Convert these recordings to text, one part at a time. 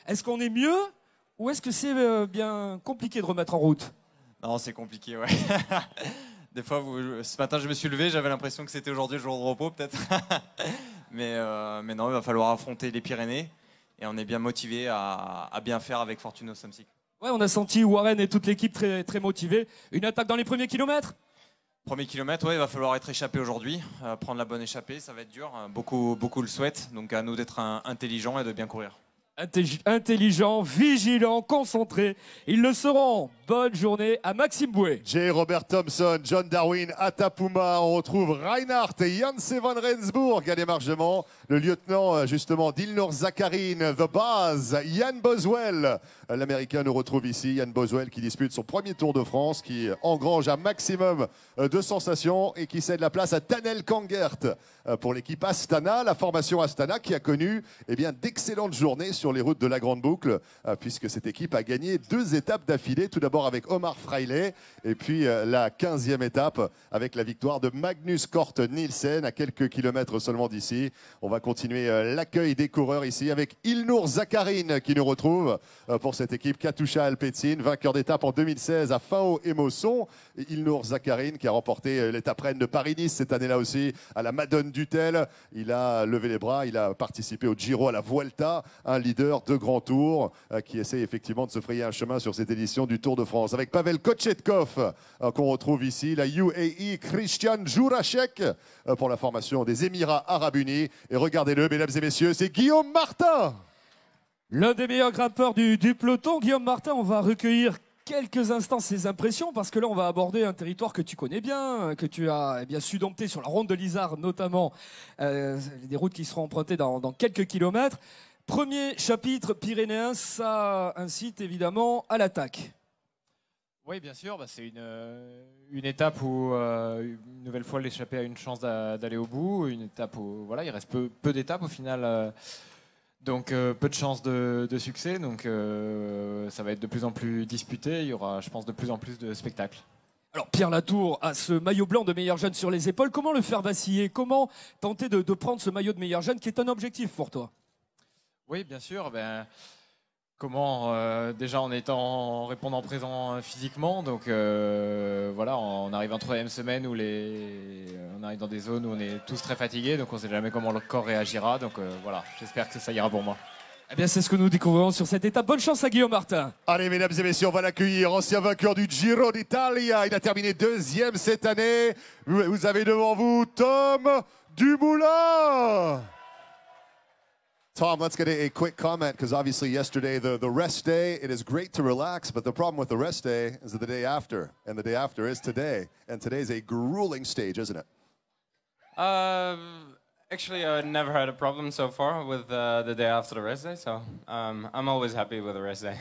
Est-ce qu'on est mieux ou est-ce que c'est bien compliqué de remettre en route? Non, c'est compliqué, ouais. Des fois, ce matin, je me suis levé, j'avais l'impression que c'était aujourd'hui le jour de repos, peut-être. mais non, il va falloir affronter les Pyrénées. Et on est bien motivé à bien faire avec Fortuno Samsic. Ouais, on a senti Warren et toute l'équipe très, très motivés. Une attaque dans les premiers kilomètres? Premier kilomètre, ouais, il va falloir être échappé aujourd'hui. Prendre la bonne échappée, ça va être dur. Beaucoup le souhaitent. Donc à nous d'être intelligents et de bien courir. Intelligent, vigilant, concentré. Ils le seront. Bonne journée à Maxime Bouet. J. Robert Thompson, John Darwin, Atapuma. On retrouve Reinhardt et Janse van Rensburg à l'émargement. Le lieutenant, justement, d'Ilnur Zakarin, The Baz, Jan Boswell. L'Américain nous retrouve ici. Jan Boswell qui dispute son premier Tour de France, qui engrange un maximum de sensations et qui cède la place à Tanel Kangert pour l'équipe Astana. La formation Astana qui a connu d'excellentes journées sur les routes de la Grande Boucle, puisque cette équipe a gagné 2 étapes d'affilée. Tout d'abord avec Omar Freile et puis la 15e étape avec la victoire de Magnus Cort Nielsen à quelques kilomètres seulement d'ici. On va continuer l'accueil des coureurs ici avec Ilnur Zakarin qui nous retrouve pour cette équipe Katusha Alpecin, vainqueur d'étape en 2016 à Fao et Mosson. Et Ilnur Zakarin qui a remporté l'étape reine de Paris-Nice cette année-là aussi à la Madone Dutel. Il a levé les bras, il a participé au Giro, à la Vuelta, un leader de grand tour qui essaie effectivement de se frayer un chemin sur cette édition du Tour de France. Avec Pavel Kochetkov qu'on retrouve ici, la UAE Christian Juracek pour la formation des Émirats Arabes Unis. Et regardez-le, mesdames et messieurs, c'est Guillaume Martin. L'un des meilleurs grimpeurs du peloton, Guillaume Martin. On va recueillir quelques instants ses impressions parce que là on va aborder un territoire que tu connais bien, que tu as su dompter sur la ronde de l'Isard notamment, des routes qui seront empruntées dans quelques kilomètres. Premier chapitre pyrénéen, ça incite évidemment à l'attaque. Oui, bien sûr, c'est une étape où, une nouvelle fois, l'échappée a une chance d'aller au bout, une étape où il reste peu d'étapes au final, donc peu de chances de succès, donc ça va être de plus en plus disputé, il y aura, je pense, de plus en plus de spectacles. Alors Pierre Latour a ce maillot blanc de meilleur jeune sur les épaules, comment le faire vaciller? Comment tenter de prendre ce maillot de meilleur jeune qui est un objectif pour toi? Oui, bien sûr. Comment déjà en répondant présent physiquement. Donc on arrive en 3e semaine où on arrive dans des zones où on est tous très fatigués. Donc on ne sait jamais comment le corps réagira. Donc j'espère que ça ira pour moi. Eh bien, c'est ce que nous découvrons sur cette étape. Bonne chance à Guillaume Martin. Allez, mesdames et messieurs, on va l'accueillir. Ancien vainqueur du Giro d'Italia. Il a terminé 2e cette année. Vous avez devant vous Tom Dumoulin. Tom, let's get a quick comment because obviously yesterday, the rest day, it is great to relax, but the problem with the rest day is the day after, and the day after is today. And today is a grueling stage, isn't it? Actually, I never had a problem so far with the day after the rest day, so I'm always happy with the rest day.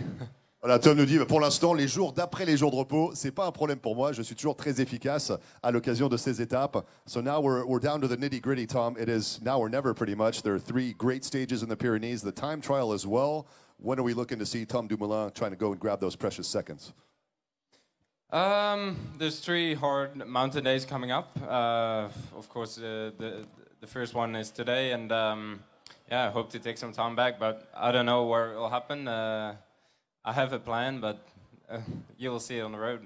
Voilà, Tom nous dit, pour l'instant, les jours d'après les jours de repos, c'est pas un problème pour moi. Je suis toujours très efficace à l'occasion de ces étapes. So now we're down to the nitty-gritty, Tom. It is now or never pretty much. There are 3 great stages in the Pyrenees, the time trial as well. When are we looking to see Tom Dumoulin trying to go and grab those precious seconds? There's 3 hard mountain days coming up. Of course, the first one is today, and I hope to take some time back, but I don't know where it will happen. I have a plan, but you will see it on the road.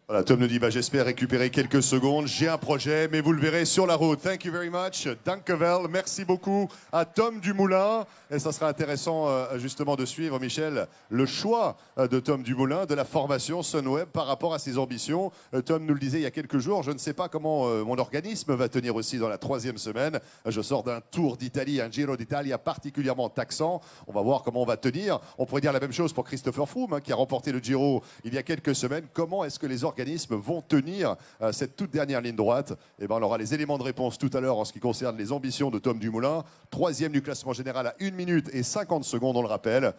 Voilà, Tom nous dit, j'espère récupérer quelques secondes. J'ai un projet, mais vous le verrez sur la route. Thank you very much. Dankevel. Merci beaucoup à Tom Dumoulin. Et ça sera intéressant justement de suivre, Michel, le choix de Tom Dumoulin, de la formation Sunweb par rapport à ses ambitions. Tom nous le disait il y a quelques jours, je ne sais pas comment mon organisme va tenir aussi dans la 3e semaine. Je sors d'un Tour d'Italie, un Giro d'Italia particulièrement taxant. On va voir comment on va tenir. On pourrait dire la même chose pour Christopher Froome, qui a remporté le Giro il y a quelques semaines. Comment est-ce que les organismes vont tenir cette toute dernière ligne droite? On aura les éléments de réponse tout à l'heure en ce qui concerne les ambitions de Tom Dumoulin. 3e du classement général à 1 minute et 50 secondes, on le rappelle.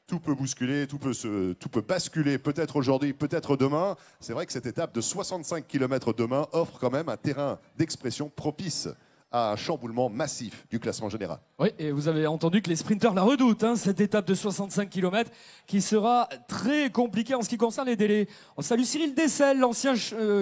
Tout peut bousculer, tout peut basculer, peut-être aujourd'hui, peut-être demain. C'est vrai que cette étape de 65 km demain offre quand même un terrain d'expression propice à un chamboulement massif du classement général. Oui, et vous avez entendu que les sprinteurs la redoutent, hein, cette étape de 65 km qui sera très compliquée en ce qui concerne les délais. On salue Cyril Dessel, l'ancien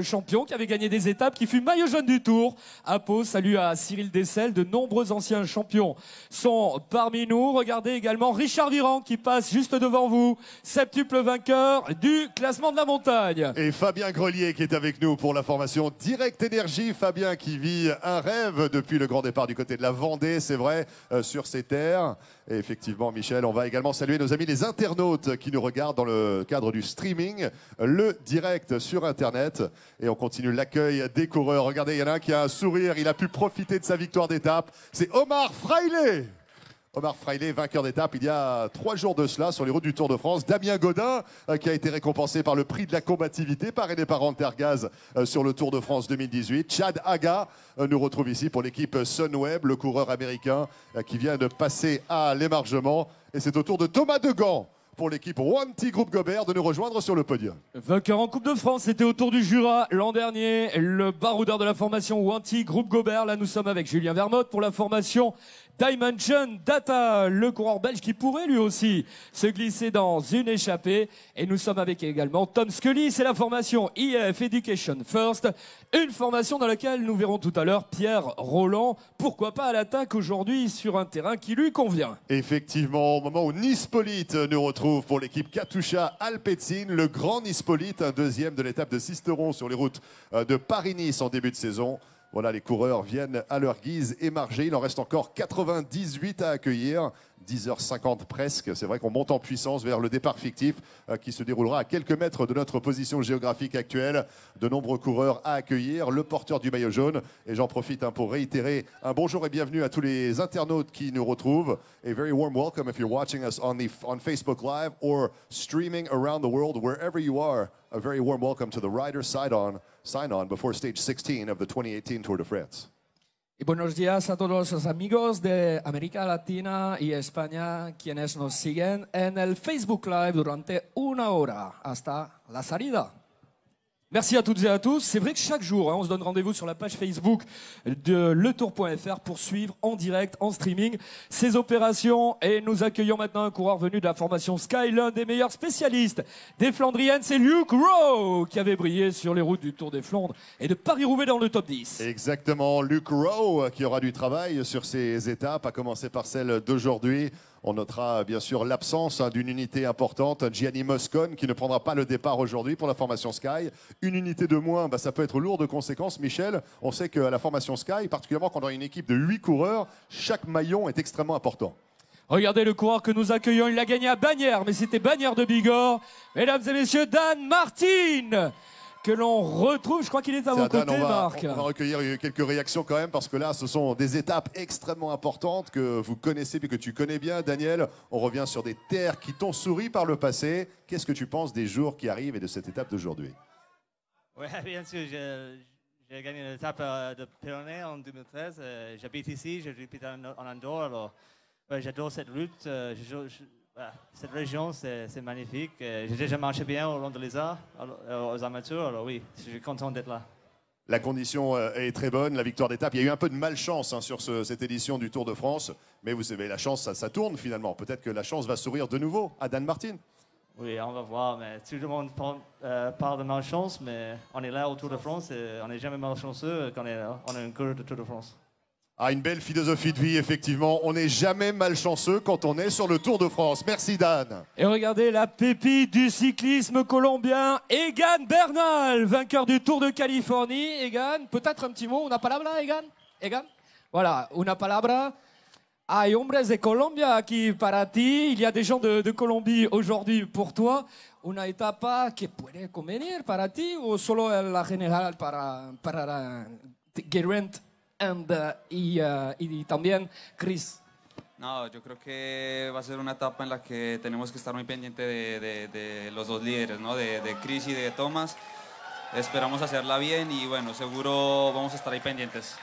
champion qui avait gagné des étapes, qui fut maillot jaune du Tour. À Pau, salut à Cyril Dessel, de nombreux anciens champions sont parmi nous. Regardez également Richard Virand qui passe juste devant vous, septuple vainqueur du classement de la montagne. Et Fabien Grelier qui est avec nous pour la formation Direct Énergie. Fabien qui vit un rêve depuis le grand départ du côté de la Vendée, c'est vrai, sur ces terres. Et effectivement, Michel, on va également saluer nos amis les internautes qui nous regardent dans le cadre du streaming, le direct sur Internet. Et on continue l'accueil des coureurs. Regardez, il y en a un qui a un sourire, il a pu profiter de sa victoire d'étape. C'est Omar Fraile. Omar Fraile, vainqueur d'étape il y a 3 jours de cela sur les routes du Tour de France. Damien Godin qui a été récompensé par le prix de la combativité parrainé par Antergaz sur le Tour de France 2018. Chad Haga nous retrouve ici pour l'équipe Sunweb, le coureur américain qui vient de passer à l'émargement. Et c'est au tour de Thomas Degan pour l'équipe Wanty Groupe Gobert de nous rejoindre sur le podium. Vainqueur en Coupe de France, c'était au Tour du Jura l'an dernier, le baroudeur de la formation Wanty Groupe Gobert. Là, nous sommes avec Julien Vermote pour la formation Dimension Data, le coureur belge qui pourrait lui aussi se glisser dans une échappée. Et nous sommes avec également Tom Scully, c'est la formation EF Education First, une formation dans laquelle nous verrons tout à l'heure Pierre Roland, pourquoi pas à l'attaque aujourd'hui sur un terrain qui lui convient. Effectivement, au moment où Nispolite nous retrouve pour l'équipe Katusha Alpecin, le grand Nispolite, un deuxième de l'étape de Sisteron sur les routes de Paris-Nice en début de saison. Voilà, les coureurs viennent à leur guise émarger. Il en reste encore 98 à accueillir. 10h50 presque. C'est vrai qu'on monte en puissance vers le départ fictif qui se déroulera à quelques mètres de notre position géographique actuelle. De nombreux coureurs à accueillir. Le porteur du maillot jaune. Et j'en profite pour réitérer un bonjour et bienvenue à tous les internautes qui nous retrouvent. A very warm welcome if you're watching us on Facebook Live or streaming around the world, wherever you are. A very warm welcome to the Rider Sign-On before stage 16 of the 2018 Tour de France. Y buenos días a todos los amigos de América Latina y España quienes nos siguen en el Facebook Live durante 1 hora hasta la salida. Merci à toutes et à tous. C'est vrai que chaque jour, on se donne rendez-vous sur la page Facebook de letour.fr pour suivre en direct, en streaming, ces opérations. Et nous accueillons maintenant un coureur venu de la formation Sky, l'un des meilleurs spécialistes des Flandriennes. C'est Luke Rowe qui avait brillé sur les routes du Tour des Flandres et de Paris-Roubaix dans le top 10. Exactement, Luke Rowe qui aura du travail sur ces étapes, à commencer par celle d'aujourd'hui. On notera bien sûr l'absence d'une unité importante, Gianni Moscon qui ne prendra pas le départ aujourd'hui pour la formation Sky. Une unité de moins, ça peut être lourd de conséquences. Michel, on sait qu'à la formation Sky, particulièrement quand on a une équipe de 8 coureurs, chaque maillon est extrêmement important. Regardez le coureur que nous accueillons, il l'a gagné à Bagnères, mais c'était Bagnères de Bigorre. Mesdames et messieurs, Dan Martin que l'on retrouve, je crois qu'il est à vos côtés, Marc. On va recueillir quelques réactions quand même, parce que là, ce sont des étapes extrêmement importantes que vous connaissez et que tu connais bien, Daniel. On revient sur des terres qui t'ont souri par le passé. Qu'est-ce que tu penses des jours qui arrivent et de cette étape d'aujourd'hui? Oui, bien sûr. J'ai gagné l'étape de Pyrénées en 2013. J'habite ici, j'habite en Andorre. Alors, j'adore cette route. Cette région, c'est magnifique. J'ai déjà marché bien au long de l'Isère, aux amateurs. Alors oui, je suis content d'être là. La condition est très bonne, la victoire d'étape. Il y a eu un peu de malchance sur cette édition du Tour de France. Mais vous savez, la chance, ça tourne finalement. Peut-être que la chance va sourire de nouveau à Dan Martin. Oui, on va voir. Mais tout le monde parle de malchance, mais on est là au Tour de France et on n'est jamais malchanceux quand on a une course de Tour de France. Ah, une belle philosophie de vie, effectivement. On n'est jamais malchanceux quand on est sur le Tour de France. Merci, Dan. Et regardez la pépite du cyclisme colombien, Egan Bernal, vainqueur du Tour de Californie. Egan, peut-être un petit mot, una palabra, Egan? Egan? Voilà, una palabra. Hay hombres de Colombia aquí para ti. Il y a des gens de Colombie aujourd'hui pour toi. Una etapa que puede convenir para ti o solo la general para Geraint y también Chris? No, yo creo que va a ser una etapa en la que tenemos que estar muy pendiente de los dos líderes, ¿no? de Chris y de Thomas. Esperamos hacerla bien y bueno, seguro vamos a estar ahí pendientes.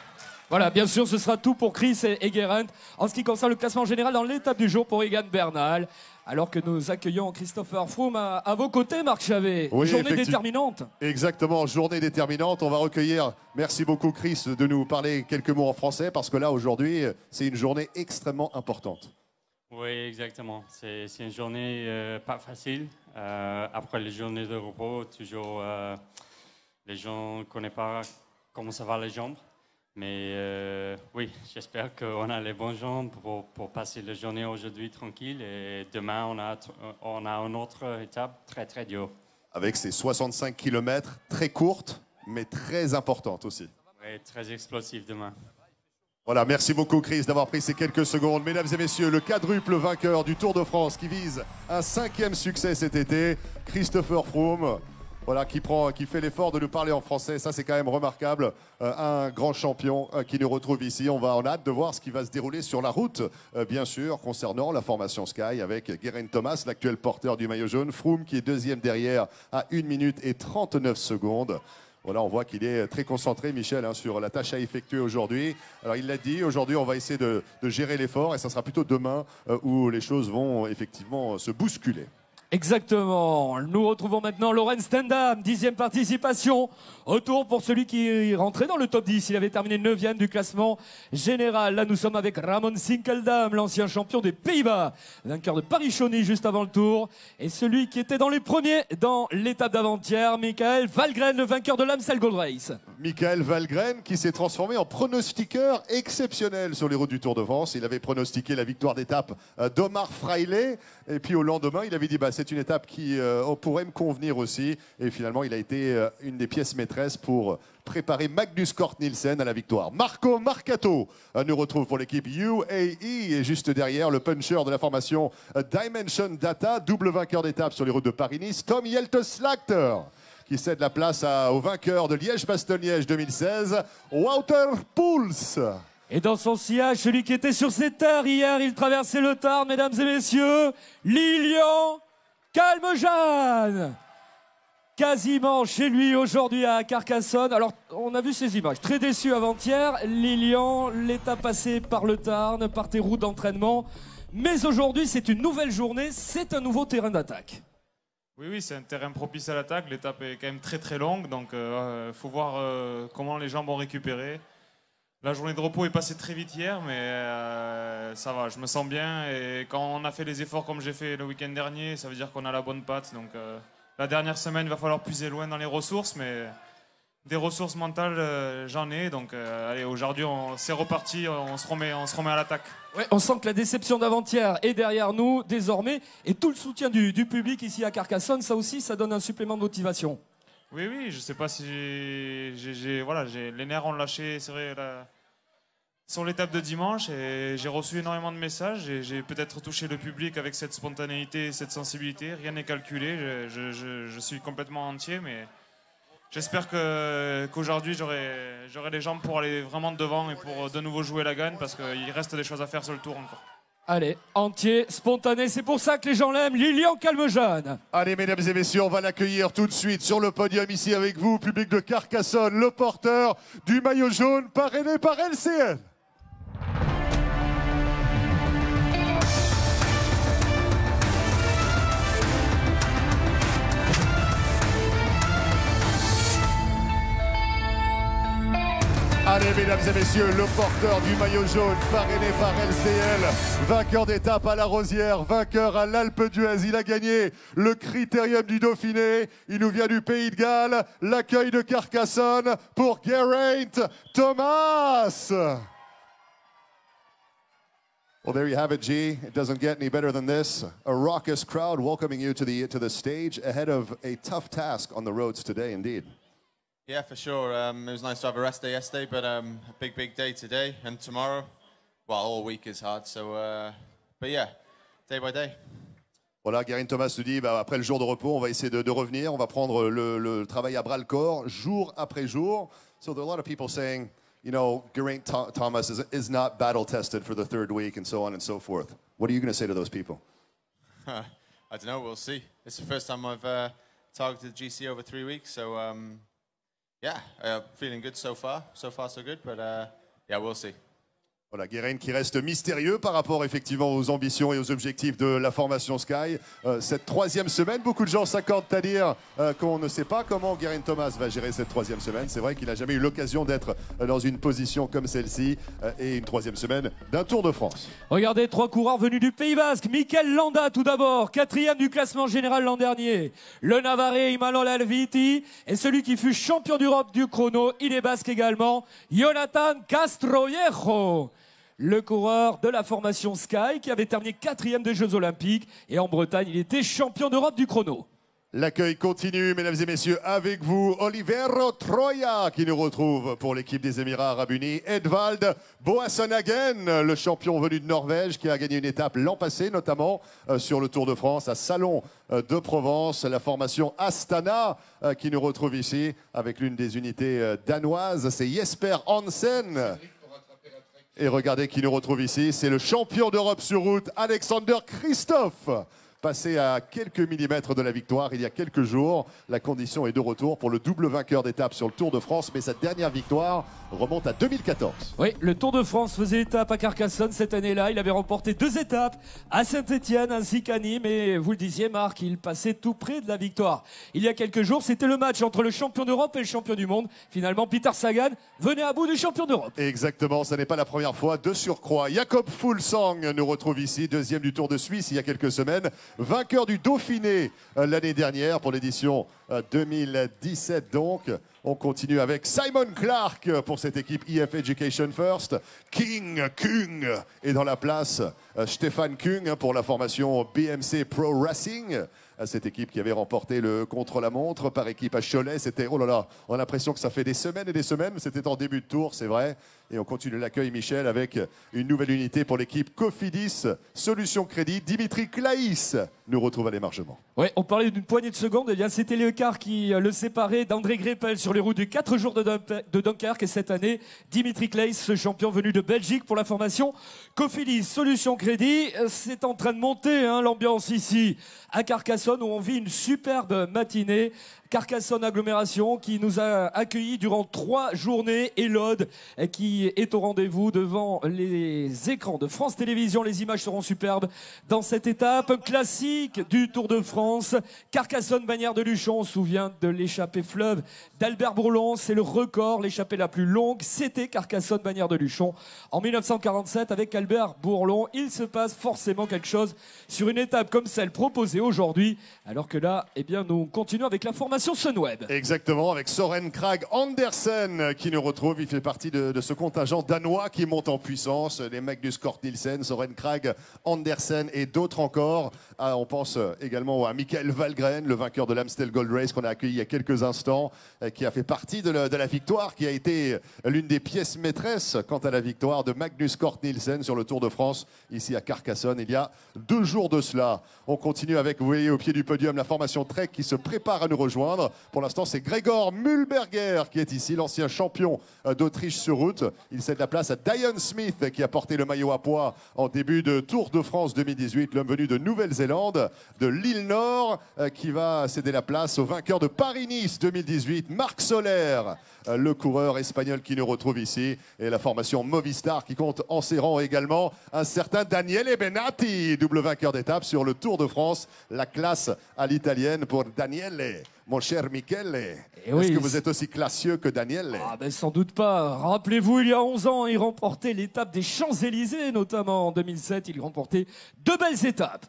Voilà, bien sûr, ce sera tout pour Chris et Geraint. En ce qui concerne le classement général dans l'étape du jour pour Egan Bernal, alors que nous accueillons Christopher Froome à vos côtés, Marc Chavet. Oui, Journée effectivement. déterminante. Exactement, journée déterminante. On va recueillir, merci beaucoup Chris de nous parler quelques mots en français parce que là aujourd'hui c'est une journée extrêmement importante. Oui, exactement. C'est une journée pas facile. Après les journées de repos, toujours les gens ne connaissent pas comment ça va les jambes. Mais oui, j'espère qu'on a les bonnes jambes pour passer la journée aujourd'hui tranquille. Et demain, on a une autre étape très, très dure. Avec ces 65 km très courtes, mais très importantes aussi. Oui, très explosif demain. Voilà, merci beaucoup Chris d'avoir pris ces quelques secondes. Mesdames et messieurs, le quadruple vainqueur du Tour de France qui vise un 5e succès cet été, Christopher Froome. Voilà, qui fait l'effort de nous parler en français. Ça, c'est quand même remarquable. Un grand champion qui nous retrouve ici. On a hâte de voir ce qui va se dérouler sur la route, bien sûr, concernant la formation Sky avec Geraint Thomas, l'actuel porteur du maillot jaune. Froome qui est deuxième derrière à 1 minute et 39 secondes. Voilà, on voit qu'il est très concentré, Michel, hein, sur la tâche à effectuer aujourd'hui. Alors, il l'a dit, aujourd'hui, on va essayer de gérer l'effort et ça sera plutôt demain où les choses vont effectivement se bousculer. Exactement. Nous retrouvons maintenant Laurens Stendam, 10e participation au Tour pour celui qui rentrait dans le top 10. Il avait terminé 9e du classement général. Là, nous sommes avec Ramon Sinkeldam, l'ancien champion des Pays-Bas, vainqueur de Paris-Chauny juste avant le Tour. Et celui qui était dans les premiers dans l'étape d'avant-hier, Michael Valgren, le vainqueur de l'Amstel Gold Race. Michael Valgren qui s'est transformé en pronostiqueur exceptionnel sur les routes du Tour de France. Il avait pronostiqué la victoire d'étape d'Omar Fraile. Et puis au lendemain, il avait dit c'est une étape qui pourrait me convenir aussi. Et finalement, il a été une des pièces maîtresses pour préparer Magnus Cort Nielsen à la victoire. Marco Marcato nous retrouve pour l'équipe UAE. Et juste derrière, le puncher de la formation Dimension Data, double vainqueur d'étape sur les routes de Paris-Nice, Tom Jelte-Slagter, qui cède la place au vainqueur de Liège-Bastogne-Liège 2016, Wouter Poels. Et dans son sillage, celui qui était sur ces terres hier, il traversait le Tarn, mesdames et messieurs, Lilian Calmejane. Quasiment chez lui aujourd'hui à Carcassonne. Alors, on a vu ces images. Très déçu avant-hier. Lilian, l'étape passée par le Tarn, par tes routes d'entraînement. Mais aujourd'hui, c'est une nouvelle journée, c'est un nouveau terrain d'attaque. Oui, c'est un terrain propice à l'attaque. L'étape est quand même très très longue, donc faut voir comment les jambes vont récupérer. La journée de repos est passée très vite hier, mais ça va, je me sens bien. Et quand on a fait les efforts comme j'ai fait le week-end dernier, ça veut dire qu'on a la bonne patte. Donc la dernière semaine, il va falloir puiser loin dans les ressources, mais des ressources mentales, j'en ai. Donc allez, aujourd'hui, c'est reparti, on se remet à l'attaque. Ouais, on sent que la déception d'avant-hier est derrière nous désormais. Et tout le soutien du public ici à Carcassonne, ça aussi, ça donne un supplément de motivation. Oui, je ne sais pas si les nerfs ont lâché, c'est vrai, sur l'étape de dimanche, et j'ai reçu énormément de messages, et j'ai peut-être touché le public avec cette spontanéité, cette sensibilité. Rien n'est calculé, je suis complètement entier, mais j'espère qu'aujourd'hui j'aurai les jambes pour aller vraiment devant et pour de nouveau jouer la gagne, parce qu'il reste des choses à faire sur le Tour encore. Allez, entier, spontané, c'est pour ça que les gens l'aiment, Lilian Calmejane. Allez, mesdames et messieurs, on va l'accueillir tout de suite sur le podium ici avec vous, public de Carcassonne, le porteur du maillot jaune parrainé par LCN. Allez, mesdames et messieurs, le porteur du maillot jaune, parrainé par LCL, vainqueur d'étape à la Rosière, vainqueur à l'Alpe d'Huez. Il a gagné le Critérium du Dauphiné. Il nous vient du Pays de Galles. L'accueil de Carcassonne pour Geraint Thomas. Well, there you have it, G. It doesn't get any better than this. A raucous crowd welcoming you to the stage ahead of a tough task on the roads today, indeed. Yeah, for sure. It was nice to have a rest day yesterday, but a big day today and tomorrow. Well, all week is hard, so but yeah, day by day. Voilà, Geraint Thomas nous dit, après le jour de repos, on va essayer de revenir, on va prendre le travail à bras-le-corps, jour après jour. So there are a lot of people saying, you know, Geraint Thomas is not battle-tested for the third week and so on and so forth. What are you going to say to those people? I don't know, we'll see. It's the first time I've targeted GC over 3 weeks, so yeah, feeling good so far. So far, so good, but yeah, we'll see. Voilà, Guérin qui reste mystérieux par rapport effectivement aux ambitions et aux objectifs de la formation Sky. Cette troisième semaine, beaucoup de gens s'accordent à dire qu'on ne sait pas comment Guérin Thomas va gérer cette troisième semaine. C'est vrai qu'il n'a jamais eu l'occasion d'être dans une position comme celle-ci et une troisième semaine d'un Tour de France. Regardez, 3 coureurs venus du Pays Basque. Mikel Landa tout d'abord, 4e du classement général l'an dernier. Le Navarrais Imanol Alviti et celui qui fut champion d'Europe du chrono, il est basque également, Jonathan Castroyejo. Le coureur de la formation Sky qui avait terminé 4e des Jeux Olympiques et en Bretagne, il était champion d'Europe du chrono. L'accueil continue, mesdames et messieurs, avec vous, Olivero Troya qui nous retrouve pour l'équipe des Émirats Arabes Unis. Edvald Boasson-Hagen, le champion venu de Norvège qui a gagné une étape l'an passé, notamment sur le Tour de France à Salon de Provence. La formation Astana qui nous retrouve ici avec l'une des unités danoises, c'est Jesper Hansen. Et regardez qui nous retrouve ici, c'est le champion d'Europe sur route, Alexander Kristoff. Passé à quelques millimètres de la victoire il y a quelques jours. La condition est de retour pour le double vainqueur d'étape sur le Tour de France, mais sa dernière victoire remonte à 2014. Oui, le Tour de France faisait étape à Carcassonne cette année-là. Il avait remporté 2 étapes à Saint-Étienne ainsi qu'à Nîmes. Et vous le disiez, Marc, il passait tout près de la victoire. Il y a quelques jours, c'était le match entre le champion d'Europe et le champion du monde. Finalement, Peter Sagan venait à bout du champion d'Europe. Exactement, ce n'est pas la première fois. De surcroît, Jakob Fuglsang nous retrouve ici, 2e du Tour de Suisse il y a quelques semaines. Vainqueur du Dauphiné l'année dernière pour l'édition 2017 donc. On continue avec Simon Clark pour cette équipe IF Education First. Kung est dans la place. Stéphane Kung pour la formation BMC Pro Racing. Cette équipe qui avait remporté le contre-la-montre par équipe à Cholet. C'était, oh là là, on a l'impression que ça fait des semaines et des semaines. C'était en début de tour, c'est vrai. Et on continue l'accueil, Michel, avec une nouvelle unité pour l'équipe Cofidis Solutions Crédit. Dimitri Claïs nous retrouve à l'émargement. Oui, on parlait d'une poignée de secondes. Eh bien, c'était l'écart qui le séparait d'André Greppel sur les routes du 4 jours de Dunkerque. Et cette année, Dimitri Claïs, ce champion venu de Belgique pour la formation Cofidis Solutions Crédit. C'est en train de monter l'ambiance ici à Carcassonne où on vit une superbe matinée. Carcassonne Agglomération qui nous a accueillis durant 3 journées et l'Aude qui est au rendez-vous devant les écrans de France Télévisions. Les images seront superbes dans cette étape. Un classique du Tour de France. Carcassonne-Bagnères de Luchon. On se souvient de l'échappée fleuve d'Albert Bourlon. C'est le record, l'échappée la plus longue. C'était Carcassonne-Bagnères de Luchon en 1947 avec Albert Bourlon. Il se passe forcément quelque chose sur une étape comme celle proposée aujourd'hui. Alors que là, eh bien, nous continuons avec la formation Sunweb. Exactement, avec Soren Kragh Andersen qui nous retrouve. Il fait partie de ce contingent danois qui monte en puissance. Les Magnus Cort Nielsen, Soren Kragh Andersen et d'autres encore. On pense également à Michael Valgren, le vainqueur de l'Amstel Gold Race qu'on a accueilli il y a quelques instants, qui a fait partie de la victoire, qui a été l'une des pièces maîtresses quant à la victoire de Magnus Cort Nielsen sur le Tour de France, ici à Carcassonne, il y a 2 jours de cela. On continue avec, vous voyez au pied du podium, la formation Trek qui se prépare à nous rejoindre. Pour l'instant, c'est Gregor Mühlberger qui est ici, l'ancien champion d'Autriche sur route. Il cède la place à Diane Smith qui a porté le maillot à pois en début de Tour de France 2018. L'homme venu de Nouvelle-Zélande, de l'île Nord, qui va céder la place au vainqueur de Paris-Nice 2018, Marc Soler, le coureur espagnol qui nous retrouve ici. Et la formation Movistar qui compte en ses rangs également un certain Daniele Benatti, double vainqueur d'étape sur le Tour de France. La classe à l'italienne pour Daniele. Mon cher Michele, est-ce que vous êtes aussi classieux que Daniele? Sans doute pas. Rappelez-vous, il y a 11 ans, il remportait l'étape des Champs-Élysées, notamment en 2007. Il remportait 2 belles étapes.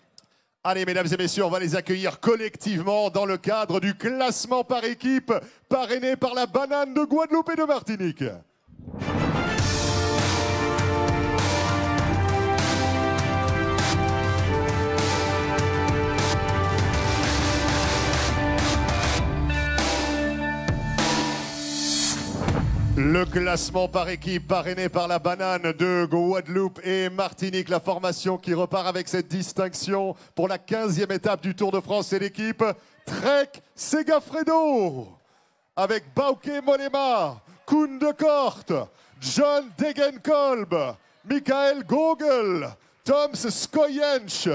Allez, mesdames et messieurs, on va les accueillir collectivement dans le cadre du classement par équipe, parrainé par la banane de Guadeloupe et de Martinique. Le classement par équipe parrainé par la banane de Guadeloupe et Martinique. La formation qui repart avec cette distinction pour la 15e étape du Tour de France. C'est l'équipe Trek Segafredo avec Bauke Mollema, Koen de Kort, John Degenkolb, Michael Gogel, Toms Skoyensch,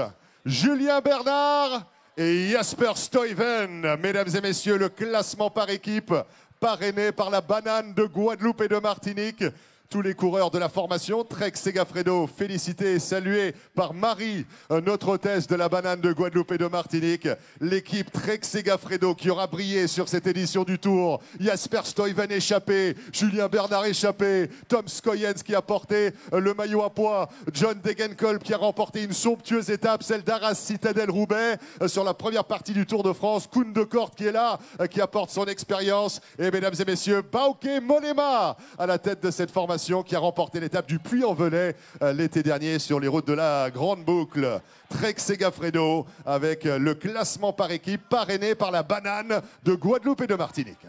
Julien Bernard et Jasper Stuyven. Mesdames et messieurs, le classement par équipe parrainé par la banane de Guadeloupe et de Martinique. tous les coureurs de la formation. Trek Segafredo, félicité et salué par Marie, notre hôtesse de la banane de Guadeloupe et de Martinique. L'équipe Trek Segafredo qui aura brillé sur cette édition du Tour. Jasper Stuyven échappé, Julien Bernard échappé, Tom Scoyens qui a porté le maillot à pois, John Degenkolb qui a remporté une somptueuse étape, celle d'Arras Citadel Roubaix sur la première partie du Tour de France. Koen de Kort qui est là, qui apporte son expérience. Et mesdames et messieurs, Bauke Mollema à la tête de cette formation qui a remporté l'étape du Puy-en-Velay l'été dernier sur les routes de la Grande Boucle. Trek Segafredo avec le classement par équipe parrainé par la banane de Guadeloupe et de Martinique.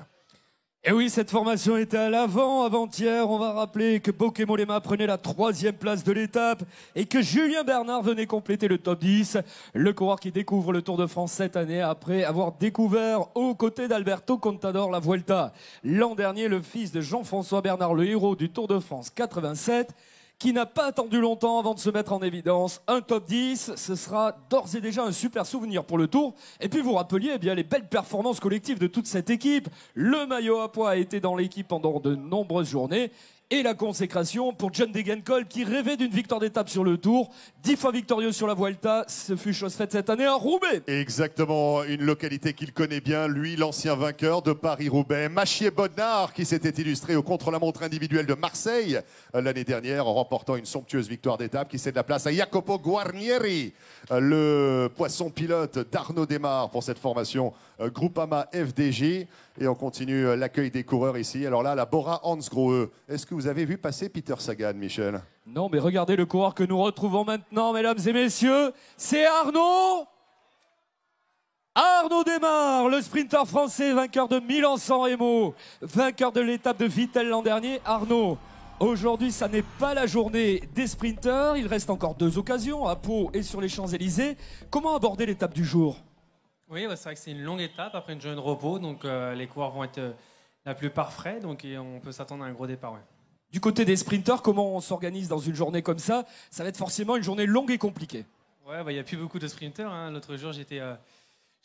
Et oui, cette formation était à l'avant avant-hier. On va rappeler que Bauke Mollema prenait la 3e place de l'étape et que Julien Bernard venait compléter le top 10. Le coureur qui découvre le Tour de France cette année après avoir découvert aux côtés d'Alberto Contador la Vuelta. L'an dernier, le fils de Jean-François Bernard, le héros du Tour de France 87, qui n'a pas attendu longtemps avant de se mettre en évidence. Un top 10, ce sera d'ores et déjà un super souvenir pour le Tour. Et puis vous rappeliez bien les belles performances collectives de toute cette équipe. Le maillot à pois a été dans l'équipe pendant de nombreuses journées. Et la consécration pour John Degenkolb qui rêvait d'une victoire d'étape sur le Tour. 10 fois victorieux sur la Vuelta, ce fut chose faite cette année à Roubaix. Exactement, une localité qu'il connaît bien, lui l'ancien vainqueur de Paris-Roubaix. Machier Bodnar qui s'était illustré au contre-la-montre individuel de Marseille l'année dernière en remportant une somptueuse victoire d'étape qui cède la place à Jacopo Guarnieri, le poisson pilote d'Arnaud Desmar pour cette formation Groupama FDJ. Et on continue l'accueil des coureurs ici. Alors là, la Bora Hansgrohe. Est-ce que vous avez vu passer Peter Sagan, Michel? Non, mais regardez le coureur que nous retrouvons maintenant, mesdames et messieurs. C'est Arnaud Desmar, le sprinter français, vainqueur de Milan-San Remo, vainqueur de l'étape de Vittel l'an dernier. Arnaud, aujourd'hui, ça n'est pas la journée des sprinters. Il reste encore 2 occasions, à Pau et sur les Champs-Élysées. Comment aborder l'étape du jour? Oui, c'est vrai que c'est une longue étape après une journée de repos, donc les coureurs vont être la plupart frais, donc on peut s'attendre à un gros départ. Ouais. Du côté des sprinters, comment on s'organise dans une journée comme ça? Ça va être forcément une journée longue et compliquée. Ouais, il n'y a plus beaucoup de sprinters. Hein. L'autre jour, j'étais dans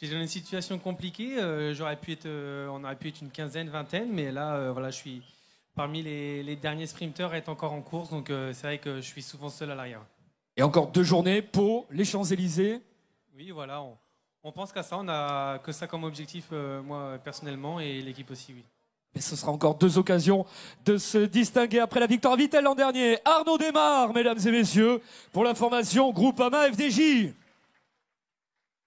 une situation compliquée. On aurait pu être une quinzaine, vingtaine, mais là, voilà, je suis parmi les derniers sprinters à être encore en course, donc c'est vrai que je suis souvent seul à l'arrière. Et encore 2 journées, Pau, les Champs-Élysées. Oui, voilà. On pense qu'à ça, on a que ça comme objectif, moi personnellement, et l'équipe aussi, oui. Mais ce sera encore 2 occasions de se distinguer après la victoire Vittel l'an dernier. Arnaud Desmar, mesdames et messieurs, pour la formation Groupama FDJ.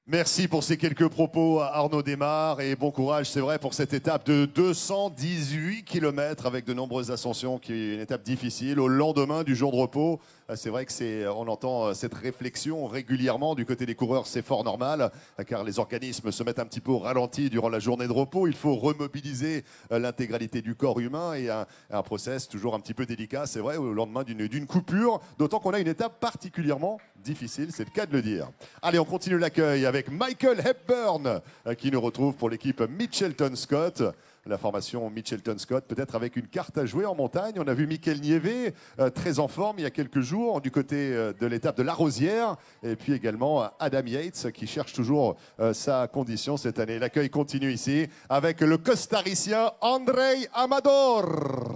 Merci pour ces quelques propos à Arnaud Desmar et bon courage, c'est vrai, pour cette étape de 218 km avec de nombreuses ascensions, qui est une étape difficile au lendemain du jour de repos. C'est vrai que on entend cette réflexion régulièrement du côté des coureurs, c'est fort normal, car les organismes se mettent un petit peu au ralenti durant la journée de repos. Il faut remobiliser l'intégralité du corps humain et un process toujours un petit peu délicat, c'est vrai, au lendemain d'une coupure, d'autant qu'on a une étape particulièrement difficile, c'est le cas de le dire. Allez, on continue l'accueil avec Michael Hepburn qui nous retrouve pour l'équipe Mitchelton Scott. La formation Mitchelton Scott, peut-être avec une carte à jouer en montagne. On a vu Mikel Nieve très en forme il y a quelques jours du côté de l'étape de La Rosière. Et puis également Adam Yates qui cherche toujours sa condition cette année. L'accueil continue ici avec le costaricien Andrei Amador,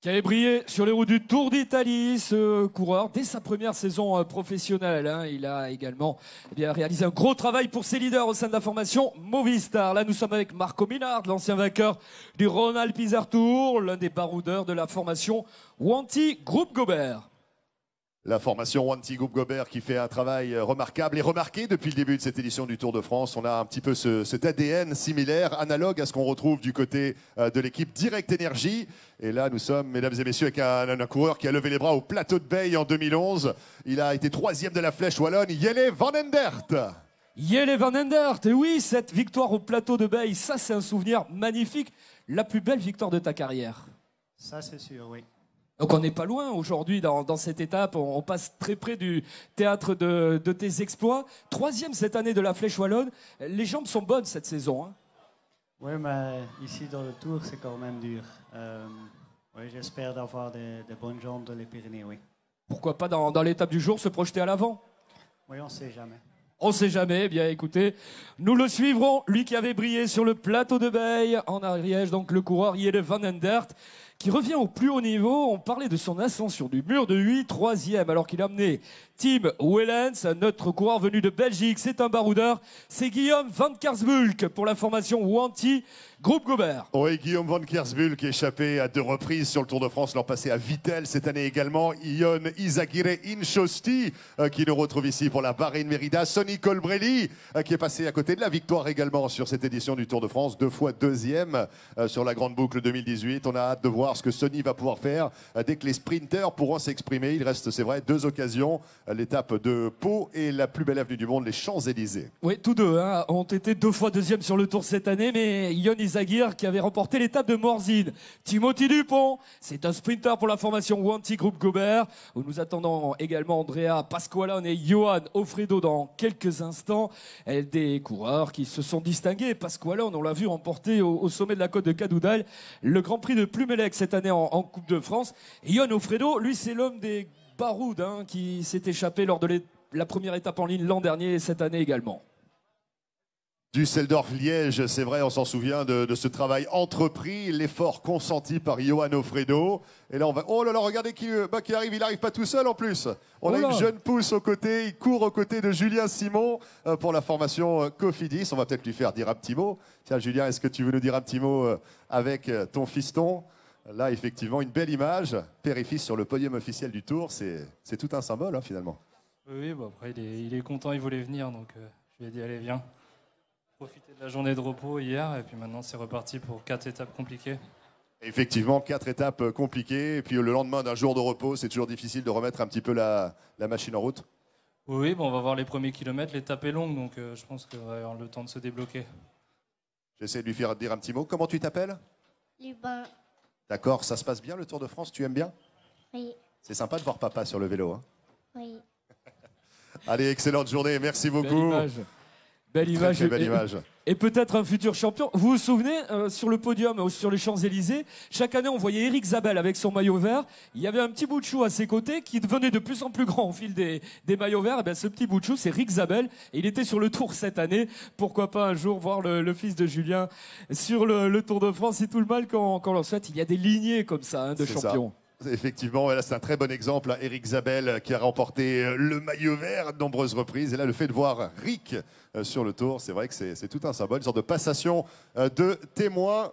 qui avait brillé sur les routes du Tour d'Italie, ce coureur, dès sa première saison professionnelle. Hein. Il a également réalisé un gros travail pour ses leaders au sein de la formation Movistar. Là, nous sommes avec Marco Minard, l'ancien vainqueur du Ronald Pizer Tour, l'un des baroudeurs de la formation Wanty Groupe Gobert. La formation Wanty Groupe Gobert qui fait un travail remarquable et remarqué depuis le début de cette édition du Tour de France. On a un petit peu cet ADN similaire, analogue à ce qu'on retrouve du côté de l'équipe Direct Énergie. Et là, nous sommes, mesdames et messieurs, avec un coureur qui a levé les bras au plateau de Bay en 2011. Il a été 3e de la Flèche Wallonne, Jelle Van Endert. Jelle Van Endert, et oui, cette victoire au plateau de Bay, ça c'est un souvenir magnifique. La plus belle victoire de ta carrière. Ça c'est sûr, oui. Donc on n'est pas loin aujourd'hui dans cette étape, on passe très près du théâtre de tes exploits. 3e cette année de la Flèche Wallonne, les jambes sont bonnes cette saison. Hein. Oui, mais ici dans le Tour c'est quand même dur. Oui, j'espère d'avoir des bonnes jambes dans les Pyrénées, oui. Pourquoi pas dans l'étape du jour se projeter à l'avant? Oui, on ne sait jamais. On ne sait jamais. Eh bien, écoutez, nous le suivrons. Lui qui avait brillé sur le plateau de Bay en Ariège, donc le coureur Jelle Van Endert, qui revient au plus haut niveau. On parlait de son ascension du mur de 8, 3e, alors qu'il a amené Tim Wellens, notre coureur venu de Belgique. C'est un baroudeur. C'est Guillaume van Kersbulk pour la formation Wanty Groupe Gobert. Oui, Guillaume van Kersbulk échappé à 2 reprises sur le Tour de France l'an passé à Vittel. Cette année également, Ion Izagirre Inchosti qui nous retrouve ici pour la Bahreïn Merida. Sonny Colbrelli qui est passé à côté de la victoire également sur cette édition du Tour de France. 2 fois 2e sur la Grande Boucle 2018. On a hâte de voir ce que Sonny va pouvoir faire dès que les sprinters pourront s'exprimer. Il reste, c'est vrai, 2 occasions. L'étape de Pau et la plus belle avenue du monde, les Champs-Élysées. Oui, tous deux ont été 2 fois 2e sur le Tour cette année, mais Ion Izagirre qui avait remporté l'étape de Morzine. Timothy Dupont, c'est un sprinter pour la formation Wanty Groupe Gobert, où nous attendons également Andrea Pasqualone et Johan Offredo dans quelques instants. Des coureurs qui se sont distingués. Pasqualone, on l'a vu remporter au sommet de la côte de Cadoudal le Grand Prix de Plumelec cette année en Coupe de France. Et Johan Offredo, lui, c'est l'homme des Baroud qui s'est échappé lors de la première étape en ligne l'an dernier et cette année également. Düsseldorf-Liège, c'est vrai, on s'en souvient de ce travail entrepris, l'effort consenti par Johan Offredo. Et là, on va. Oh là là, regardez qui arrive, il n'arrive pas tout seul en plus. On a une jeune pousse aux côtés, il court aux côtés de Julien Simon pour la formation Cofidis. On va peut-être lui faire dire un petit mot. Tiens, Julien, est-ce que tu veux nous dire un petit mot avec ton fiston ? Là, effectivement, une belle image. Père et fils sur le podium officiel du Tour, c'est tout un symbole, hein, finalement. Oui, bah après, il est content, il voulait venir, donc je lui ai dit, allez, viens. Profiter de la journée de repos hier, et puis maintenant, c'est reparti pour 4 étapes compliquées. Effectivement, 4 étapes compliquées, et puis le lendemain d'un jour de repos, c'est toujours difficile de remettre un petit peu la machine en route. Oui, bon, on va voir les premiers kilomètres, l'étape est longue, donc je pense qu'il va y avoir le temps de se débloquer. J'essaie de lui faire dire un petit mot. Comment tu t'appelles ? Lubin. D'accord, ça se passe bien le Tour de France, tu aimes bien ? Oui. C'est sympa de voir papa sur le vélo. Hein. Oui. Allez, excellente journée, merci beaucoup. Belle image. Belle image. Très belle image. Et peut-être un futur champion. Vous vous souvenez, sur le podium, sur les Champs-Élysées, chaque année, on voyait Eric Zabel avec son maillot vert. Il y avait un petit bout de chou à ses côtés qui devenait de plus en plus grand au fil des maillots verts. Et bien, ce petit bout de chou, c'est Rick Zabel. Et il était sur le Tour cette année. Pourquoi pas un jour voir le fils de Julien sur le Tour de France. C'est tout le mal qu'on l'en souhaite. Il y a des lignées comme ça de champions. Effectivement, là c'est un très bon exemple. Eric Zabel qui a remporté le maillot vert à de nombreuses reprises. Et là, le fait de voir Rick sur le Tour, c'est vrai que c'est tout un symbole, une sorte de passation de témoins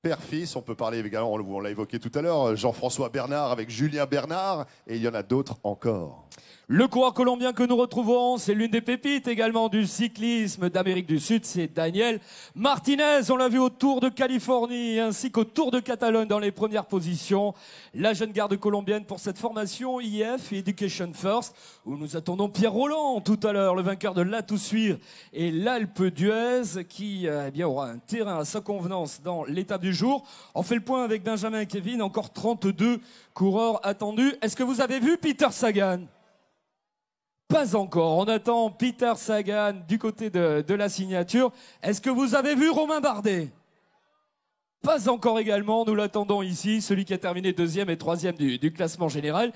père-fils. On peut parler également, on l'a évoqué tout à l'heure, Jean-François Bernard avec Julien Bernard. Et il y en a d'autres encore. Le coureur colombien que nous retrouvons, c'est l'une des pépites également du cyclisme d'Amérique du Sud, c'est Daniel Martinez. On l'a vu au Tour de Californie ainsi qu'au Tour de Catalogne dans les premières positions. La jeune garde colombienne pour cette formation IF, Education First, où nous attendons Pierre Rolland tout à l'heure, le vainqueur de l'Atoussuire et l'Alpe d'Huez, qui aura un terrain à sa convenance dans l'étape du jour. On fait le point avec Benjamin et Kevin, encore 32 coureurs attendus. Est-ce que vous avez vu Peter Sagan ? Pas encore. On attend Peter Sagan du côté de la signature. Est-ce que vous avez vu Romain Bardet ? Pas encore également. Nous l'attendons ici. Celui qui a terminé 2e et 3e du classement général.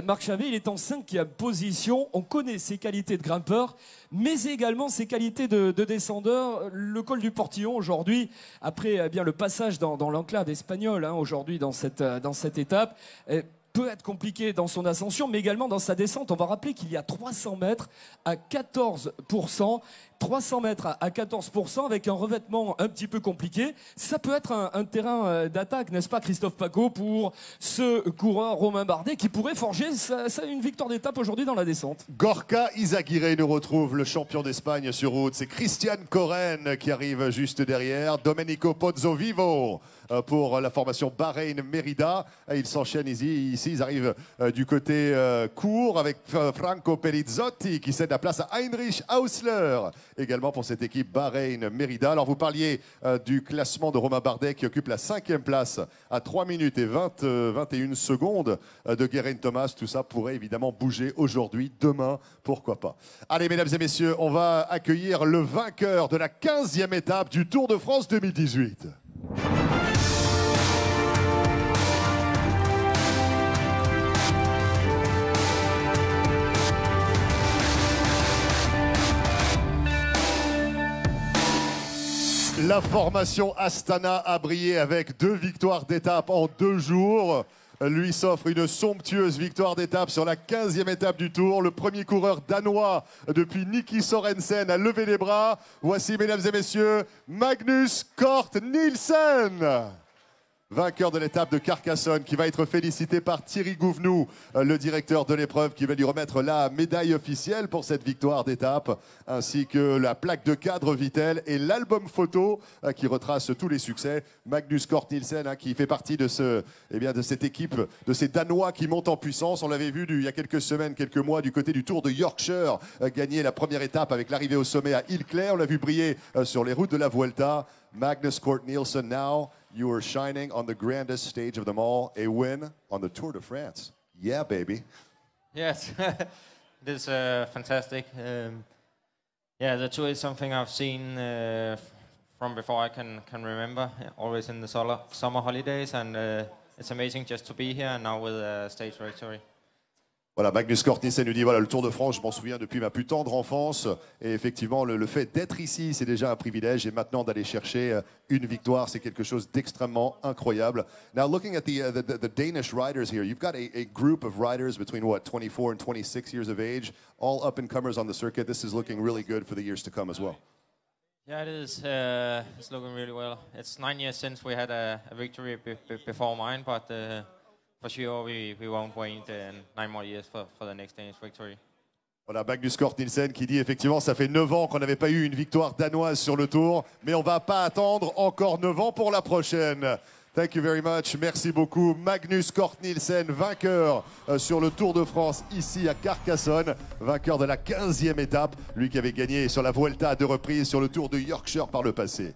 Marc Chavet, il est en 5e position. On connaît ses qualités de grimpeur, mais également ses qualités de descendeur. Le col du Portillon aujourd'hui, après le passage dans l'enclave espagnole, aujourd'hui dans cette étape, peut être compliqué dans son ascension, mais également dans sa descente. On va rappeler qu'il y a 300 mètres à 14%. 300 mètres à 14% avec un revêtement un petit peu compliqué. Ça peut être un terrain d'attaque, n'est-ce pas, Christophe Paco, pour ce coureur Romain Bardet qui pourrait forger une victoire d'étape aujourd'hui dans la descente. Gorka Izagirre nous retrouve, le champion d'Espagne sur route. C'est Christian Corren qui arrive juste derrière. Domenico Pozzovivo pour la formation Bahreïn Merida. Ils s'enchaînent ici. Ils arrivent du côté court avec Franco Perizzotti qui cède la place à Heinrich Hausler. Également pour cette équipe Bahreïn Merida. Alors vous parliez du classement de Romain Bardet qui occupe la 5e place à 3 minutes et 21 secondes de Geraint Thomas. Tout ça pourrait évidemment bouger aujourd'hui, demain, pourquoi pas. Allez mesdames et messieurs, on va accueillir le vainqueur de la 15e étape du Tour de France 2018. La formation Astana a brillé avec 2 victoires d'étape en 2 jours. Lui s'offre une somptueuse victoire d'étape sur la 15e étape du Tour. Le premier coureur danois depuis Nicky Sorensen a levé les bras. Voici, mesdames et messieurs, Magnus Cort Nielsen, vainqueur de l'étape de Carcassonne, qui va être félicité par Thierry Gouvenou, le directeur de l'épreuve, qui va lui remettre la médaille officielle pour cette victoire d'étape, ainsi que la plaque de cadre Vittel et l'album photo qui retrace tous les succès. Magnus Cort Nielsen, qui fait partie de, de cette équipe, de ces Danois qui montent en puissance. On l'avait vu il y a quelques semaines, quelques mois, du côté du Tour de Yorkshire, gagner la première étape avec l'arrivée au sommet à Hill-Claire. On l'a vu briller sur les routes de la Vuelta. Magnus Cort Nielsen, now you are shining on the grandest stage of them all, a win on the Tour de France. Yeah, baby. Yes, it is fantastic. Yeah, the tour is something I've seen from before I can remember, always in the summer holidays, and it's amazing just to be here and now with a stage victory. Voilà, Magnus Cort Nielsen nous dit, voilà, le Tour de France, je m'en souviens depuis ma plus tendre enfance. Et effectivement, le fait d'être ici, c'est déjà un privilège. Et maintenant, d'aller chercher une victoire, c'est quelque chose d'extrêmement incroyable. Now, looking at the Danish riders here, you've got a group of riders between, what, 24 and 26 years of age, all up-and-comers on the circuit. This is looking really good for the years to come as well. Yeah, it is. It's looking really well. It's 9 years since we had a victory before mine, but for sure we won't wait 9 more years for the next Danish victory. Voilà, Magnus Cort Nielsen qui dit effectivement ça fait 9 ans qu'on n'avait pas eu une victoire danoise sur le Tour, mais on va pas attendre encore 9 ans pour la prochaine. Thank you very much, merci beaucoup. Magnus Cort Nielsen, vainqueur sur le Tour de France ici à Carcassonne, vainqueur de la 15e étape, lui qui avait gagné sur la Vuelta à 2 reprises, sur le Tour de Yorkshire par le passé.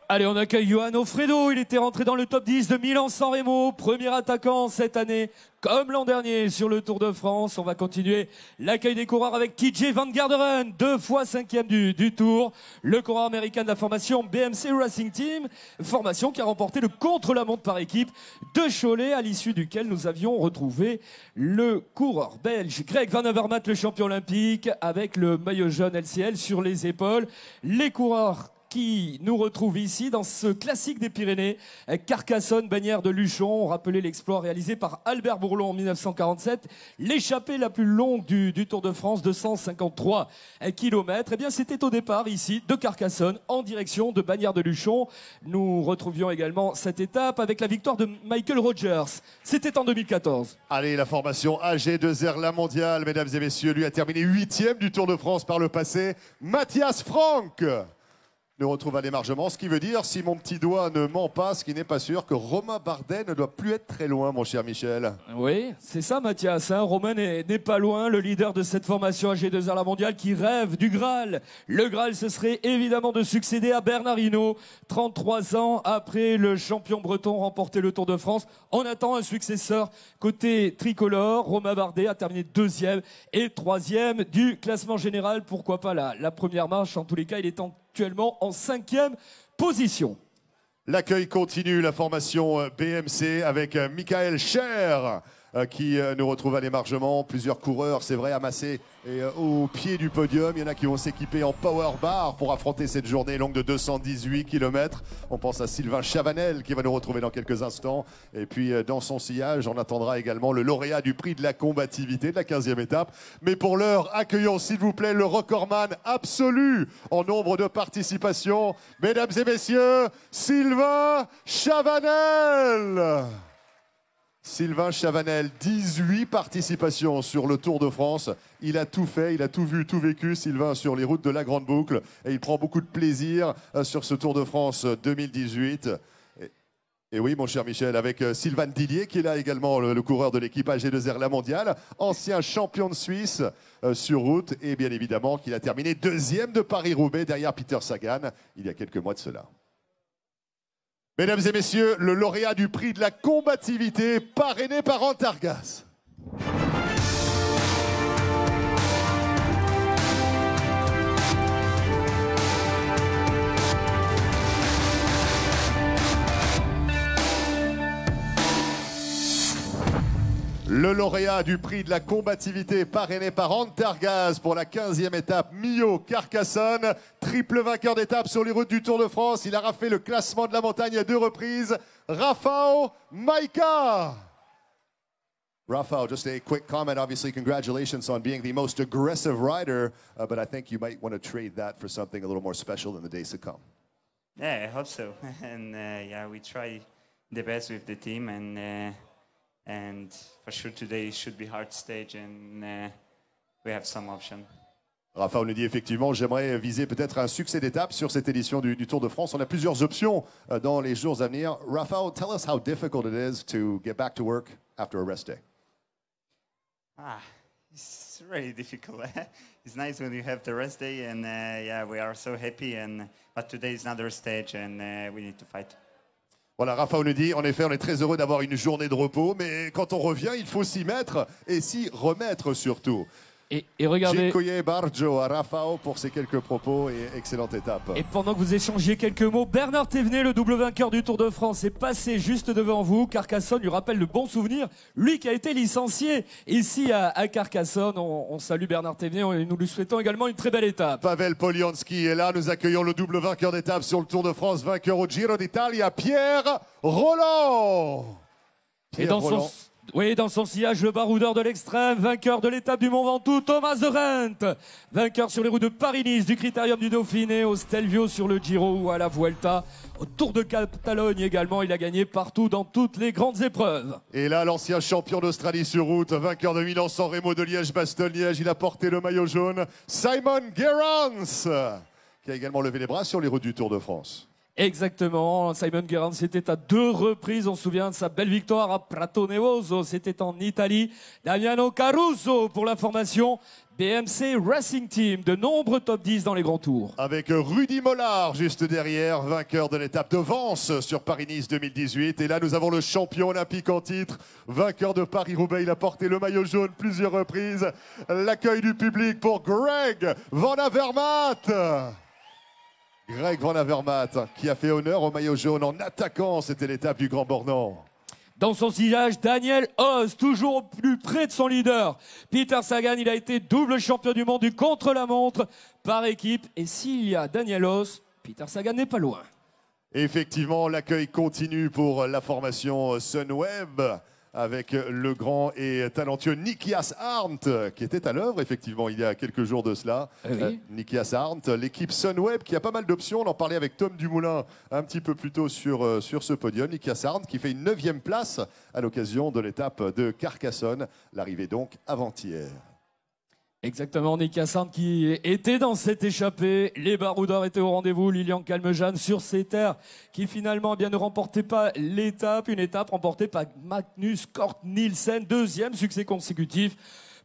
Allez, on accueille Johan Ofredo. Il était rentré dans le top 10 de Milan-San Remo. Premier attaquant cette année, comme l'an dernier sur le Tour de France. On va continuer l'accueil des coureurs avec TJ Van Garderen, 2 fois 5e du Tour. Le coureur américain de la formation BMC Racing Team. Formation qui a remporté le contre-la-montre par équipe de Cholet, à l'issue duquel nous avions retrouvé le coureur belge Greg Van Avermaet, le champion olympique, avec le maillot jaune LCL sur les épaules. Les coureurs qui nous retrouve ici dans ce classique des Pyrénées, Carcassonne, bannière de Luchon. On rappelait l'exploit réalisé par Albert Bourlon en 1947, l'échappée la plus longue du Tour de France, 253 km. Eh bien, c'était au départ ici de Carcassonne en direction de bannière de Luchon. Nous retrouvions également cette étape avec la victoire de Michael Rogers. C'était en 2014. Allez, la formation AG2R La Mondiale, mesdames et messieurs, lui a terminé 8e du Tour de France par le passé. Matthias Franck nous retrouve à l'émargement, ce qui veut dire, si mon petit doigt ne ment pas, ce qui n'est pas sûr, que Romain Bardet ne doit plus être très loin, mon cher Michel. Oui, c'est ça, Mathias. Romain n'est pas loin, le leader de cette formation AG2R La Mondiale qui rêve du Graal. Le Graal, ce serait évidemment de succéder à Bernard Hinault. 33 ans après le champion breton remporté le Tour de France. On attend un successeur côté tricolore. Romain Bardet a terminé 2e et 3e du classement général. Pourquoi pas la première marche? En tous les cas, il est actuellement en 5e position. L'accueil continue, la formation BMC avec Michael Scher qui nous retrouve à l'émargement. Plusieurs coureurs, c'est vrai, amassés au pied du podium. Il y en a qui vont s'équiper en power bar pour affronter cette journée longue de 218 km. On pense à Sylvain Chavanel qui va nous retrouver dans quelques instants. Et puis dans son sillage, on attendra également le lauréat du prix de la combativité de la 15e étape. Mais pour l'heure, accueillons s'il vous plaît le recordman absolu en nombre de participations. Mesdames et messieurs, Sylvain Chavanel. Sylvain Chavanel, 18 participations sur le Tour de France. Il a tout fait, il a tout vu, tout vécu, Sylvain, sur les routes de la Grande Boucle. Et il prend beaucoup de plaisir sur ce Tour de France 2018. Et oui, mon cher Michel, avec Sylvain Dillier, qui est là également, le coureur de l'équipe AG2R La Mondiale, ancien champion de Suisse sur route. Et bien évidemment, qu'il a terminé 2e de Paris-Roubaix derrière Peter Sagan, il y a quelques mois de cela. Mesdames et messieurs, le lauréat du prix de la combativité parrainé par Antargaz. Le lauréat du prix de la combativité parrainé par Antargaz pour la 15e étape, Millau Carcassonne, triple vainqueur d'étape sur les routes du Tour de France. Il a raflé le classement de la montagne à 2 reprises. Rafał Majka. Rafał, just a quick comment. Obviously, congratulations on being the most aggressive rider, but I think you might want to trade that for something a little more special in the days to come. Yeah, I hope so. And yeah, we try the best with the team, and for sure today should be hard stage, and we have some option. Rafał nous dit effectivement, j'aimerais viser peut-être un succès d'étape sur cette édition du Tour de France. On a plusieurs options dans les jours à venir. Rafał, tell us how difficult it is to get back to work after a rest day. It's really difficult. It's nice when you have the rest day, and yeah, we are so happy. But today is another stage, and we need to fight. Voilà, Rafał nous dit, en effet, on est très heureux d'avoir une journée de repos, mais quand on revient, il faut s'y mettre et s'y remettre surtout. Et regardez. Dziękuję bardzo à Rafał pour ces quelques propos et excellente étape. Et pendant que vous échangez quelques mots, Bernard Thévenet, le double vainqueur du Tour de France, est passé juste devant vous. Carcassonne lui rappelle de bons souvenirs. Lui qui a été licencié ici à Carcassonne. On salue Bernard Thévenet et nous lui souhaitons également une très belle étape. Pavel Polianski est là. Nous accueillons le double vainqueur d'étape sur le Tour de France, vainqueur au Giro d'Italia, Pierre Rolland. Dans son sillage, le baroudeur de l'extrême, vainqueur de l'étape du Mont Ventoux, Thomas de Rent. Vainqueur sur les routes de Paris-Nice, du Critérium du Dauphiné, au Stelvio sur le Giro ou à la Vuelta. Au Tour de Catalogne également, il a gagné partout dans toutes les grandes épreuves. Et là, l'ancien champion d'Australie sur route, vainqueur de Milan-San Remo, de Liège-Bastogne-Liège, il a porté le maillot jaune, Simon Gerrans, qui a également levé les bras sur les routes du Tour de France. Exactement, Simon Gerrans c'était à 2 reprises, on se souvient de sa belle victoire à Prato Nevoso, c'était en Italie. Damiano Caruso pour la formation BMC Racing Team, de nombreux top 10 dans les grands tours. Avec Rudy Mollard juste derrière, vainqueur de l'étape de Vence sur Paris-Nice 2018. Et là, nous avons le champion olympique en titre, vainqueur de Paris-Roubaix. Il a porté le maillot jaune plusieurs reprises. L'accueil du public pour Greg Van Avermaet. Greg Van Avermaet, qui a fait honneur au maillot jaune en attaquant, c'était l'étape du Grand Bornand. Dans son sillage, Daniel Oss, toujours au plus près de son leader. Peter Sagan, il a été double champion du monde du contre-la-montre par équipe. Et s'il y a Daniel Oss, Peter Sagan n'est pas loin. Effectivement, l'accueil continue pour la formation Sunweb, avec le grand et talentueux Nikias Arndt, qui était à l'œuvre, effectivement, il y a quelques jours de cela. Oui. Nikias Arndt, l'équipe Sunweb, qui a pas mal d'options. On en parlait avec Tom Dumoulin un petit peu plus tôt sur ce podium. Nikias Arndt, qui fait une 9e place à l'occasion de l'étape de Carcassonne. L'arrivée donc avant-hier. Exactement, Nikias Arndt qui était dans cette échappée. Les baroudeurs étaient au rendez-vous. Lilian Calmejane sur ses terres qui finalement ne remportait pas l'étape. Une étape remportée par Magnus Cort Nielsen. 2e succès consécutif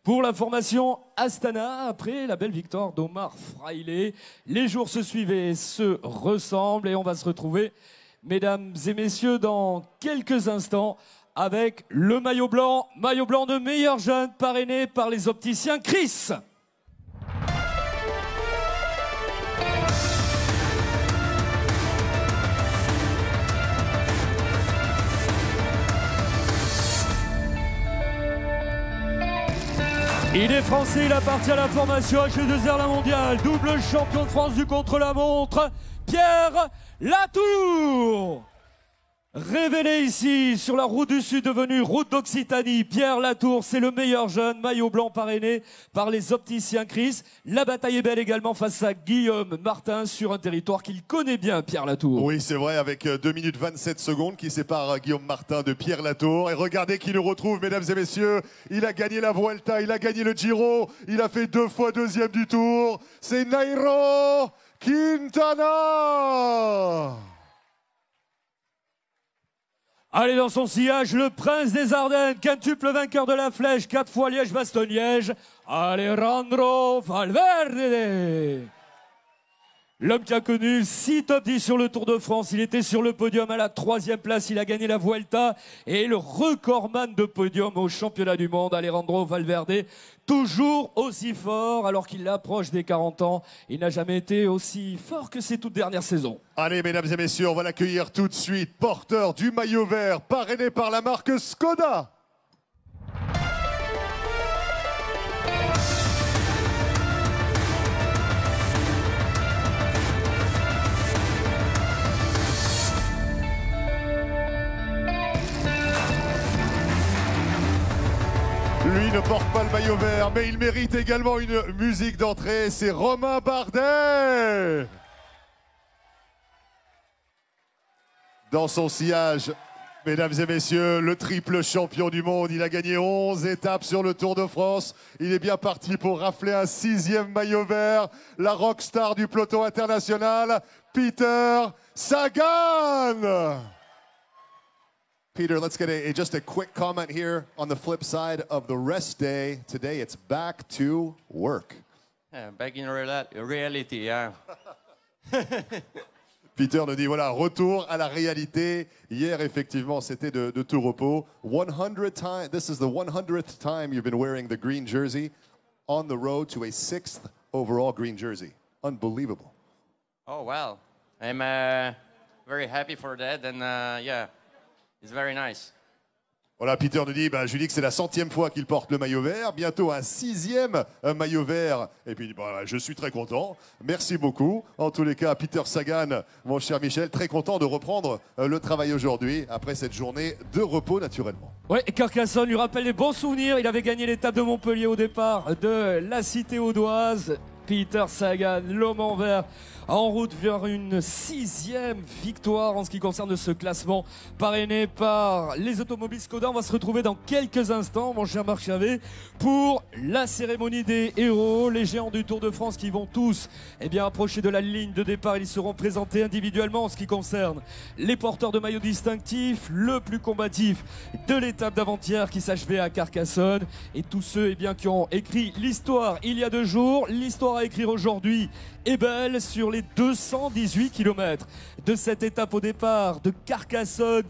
pour la formation Astana. Après la belle victoire d'Omar Fraile. Les jours se suivaient, se ressemblent et on va se retrouver, mesdames et messieurs, dans quelques instants avec le maillot blanc de meilleur jeune parrainé par les opticiens Chris. Il est français, il appartient à la formation H2R La Mondiale, double champion de France du contre-la-montre, Pierre Latour. Révélé ici sur la route du Sud devenue route d'Occitanie, Pierre Latour, c'est le meilleur jeune, maillot blanc parrainé par les opticiens Chris. La bataille est belle également face à Guillaume Martin sur un territoire qu'il connaît bien, Pierre Latour. Oui, c'est vrai, avec 2 minutes 27 secondes qui séparent Guillaume Martin de Pierre Latour. Et regardez qui le retrouve, mesdames et messieurs. Il a gagné la Vuelta, il a gagné le Giro, il a fait 2 fois 2e du Tour. C'est Nairo Quintana. Allez, dans son sillage, le prince des Ardennes, quintuple vainqueur de la Flèche, 4 fois Liège-Bastogne-Liège, Alejandro Valverde. L'homme qui a connu 6 top 10 sur le Tour de France, il était sur le podium à la 3e place, il a gagné la Vuelta et le recordman de podium au championnat du monde, Alejandro Valverde, toujours aussi fort alors qu'il approche des 40 ans. Il n'a jamais été aussi fort que ces toutes dernières saisons. Allez, mesdames et messieurs, on va l'accueillir tout de suite, porteur du maillot vert, parrainé par la marque Skoda. ne porte pas le maillot vert, mais il mérite également une musique d'entrée. C'est Romain Bardet. Dans son sillage, mesdames et messieurs, le triple champion du monde. Il a gagné 11 étapes sur le Tour de France. Il est bien parti pour rafler un 6e maillot vert. La rockstar du peloton international, Peter Sagan. Peter, let's get just a quick comment here on the flip side of the rest day. Today, it's back to work. Yeah, back in reality, yeah. Peter nous dit, voilà, retour à la réalité. Hier, effectivement, c'était de tout repos. 100 times, this is the 100th time you've been wearing the green jersey on the road to a 6th overall green jersey. Unbelievable. Oh, well, I'm very happy for that, and yeah. It's very nice. Voilà, Peter nous dit, je lui dis que c'est la 100e fois qu'il porte le maillot vert, bientôt un 6e maillot vert. Et puis, je suis très content. Merci beaucoup. En tous les cas, Peter Sagan, mon cher Michel, très content de reprendre le travail aujourd'hui, après cette journée de repos, naturellement. Oui, Carcassonne lui rappelle les bons souvenirs. Il avait gagné l'étape de Montpellier au départ de la cité audoise. Peter Sagan, l'homme en vert, en route vers une 6e victoire en ce qui concerne ce classement parrainé par les automobiles Skoda. On va se retrouver dans quelques instants, mon cher Marc Chavet, pour la cérémonie des héros, les géants du Tour de France qui vont tous approcher de la ligne de départ. Ils seront présentés individuellement en ce qui concerne les porteurs de maillots distinctifs, le plus combatif de l'étape d'avant-hier qui s'achevait à Carcassonne, et tous ceux qui ont écrit l'histoire il y a 2 jours. L'histoire à écrire aujourd'hui est belle sur les 218 km de cette étape au départ de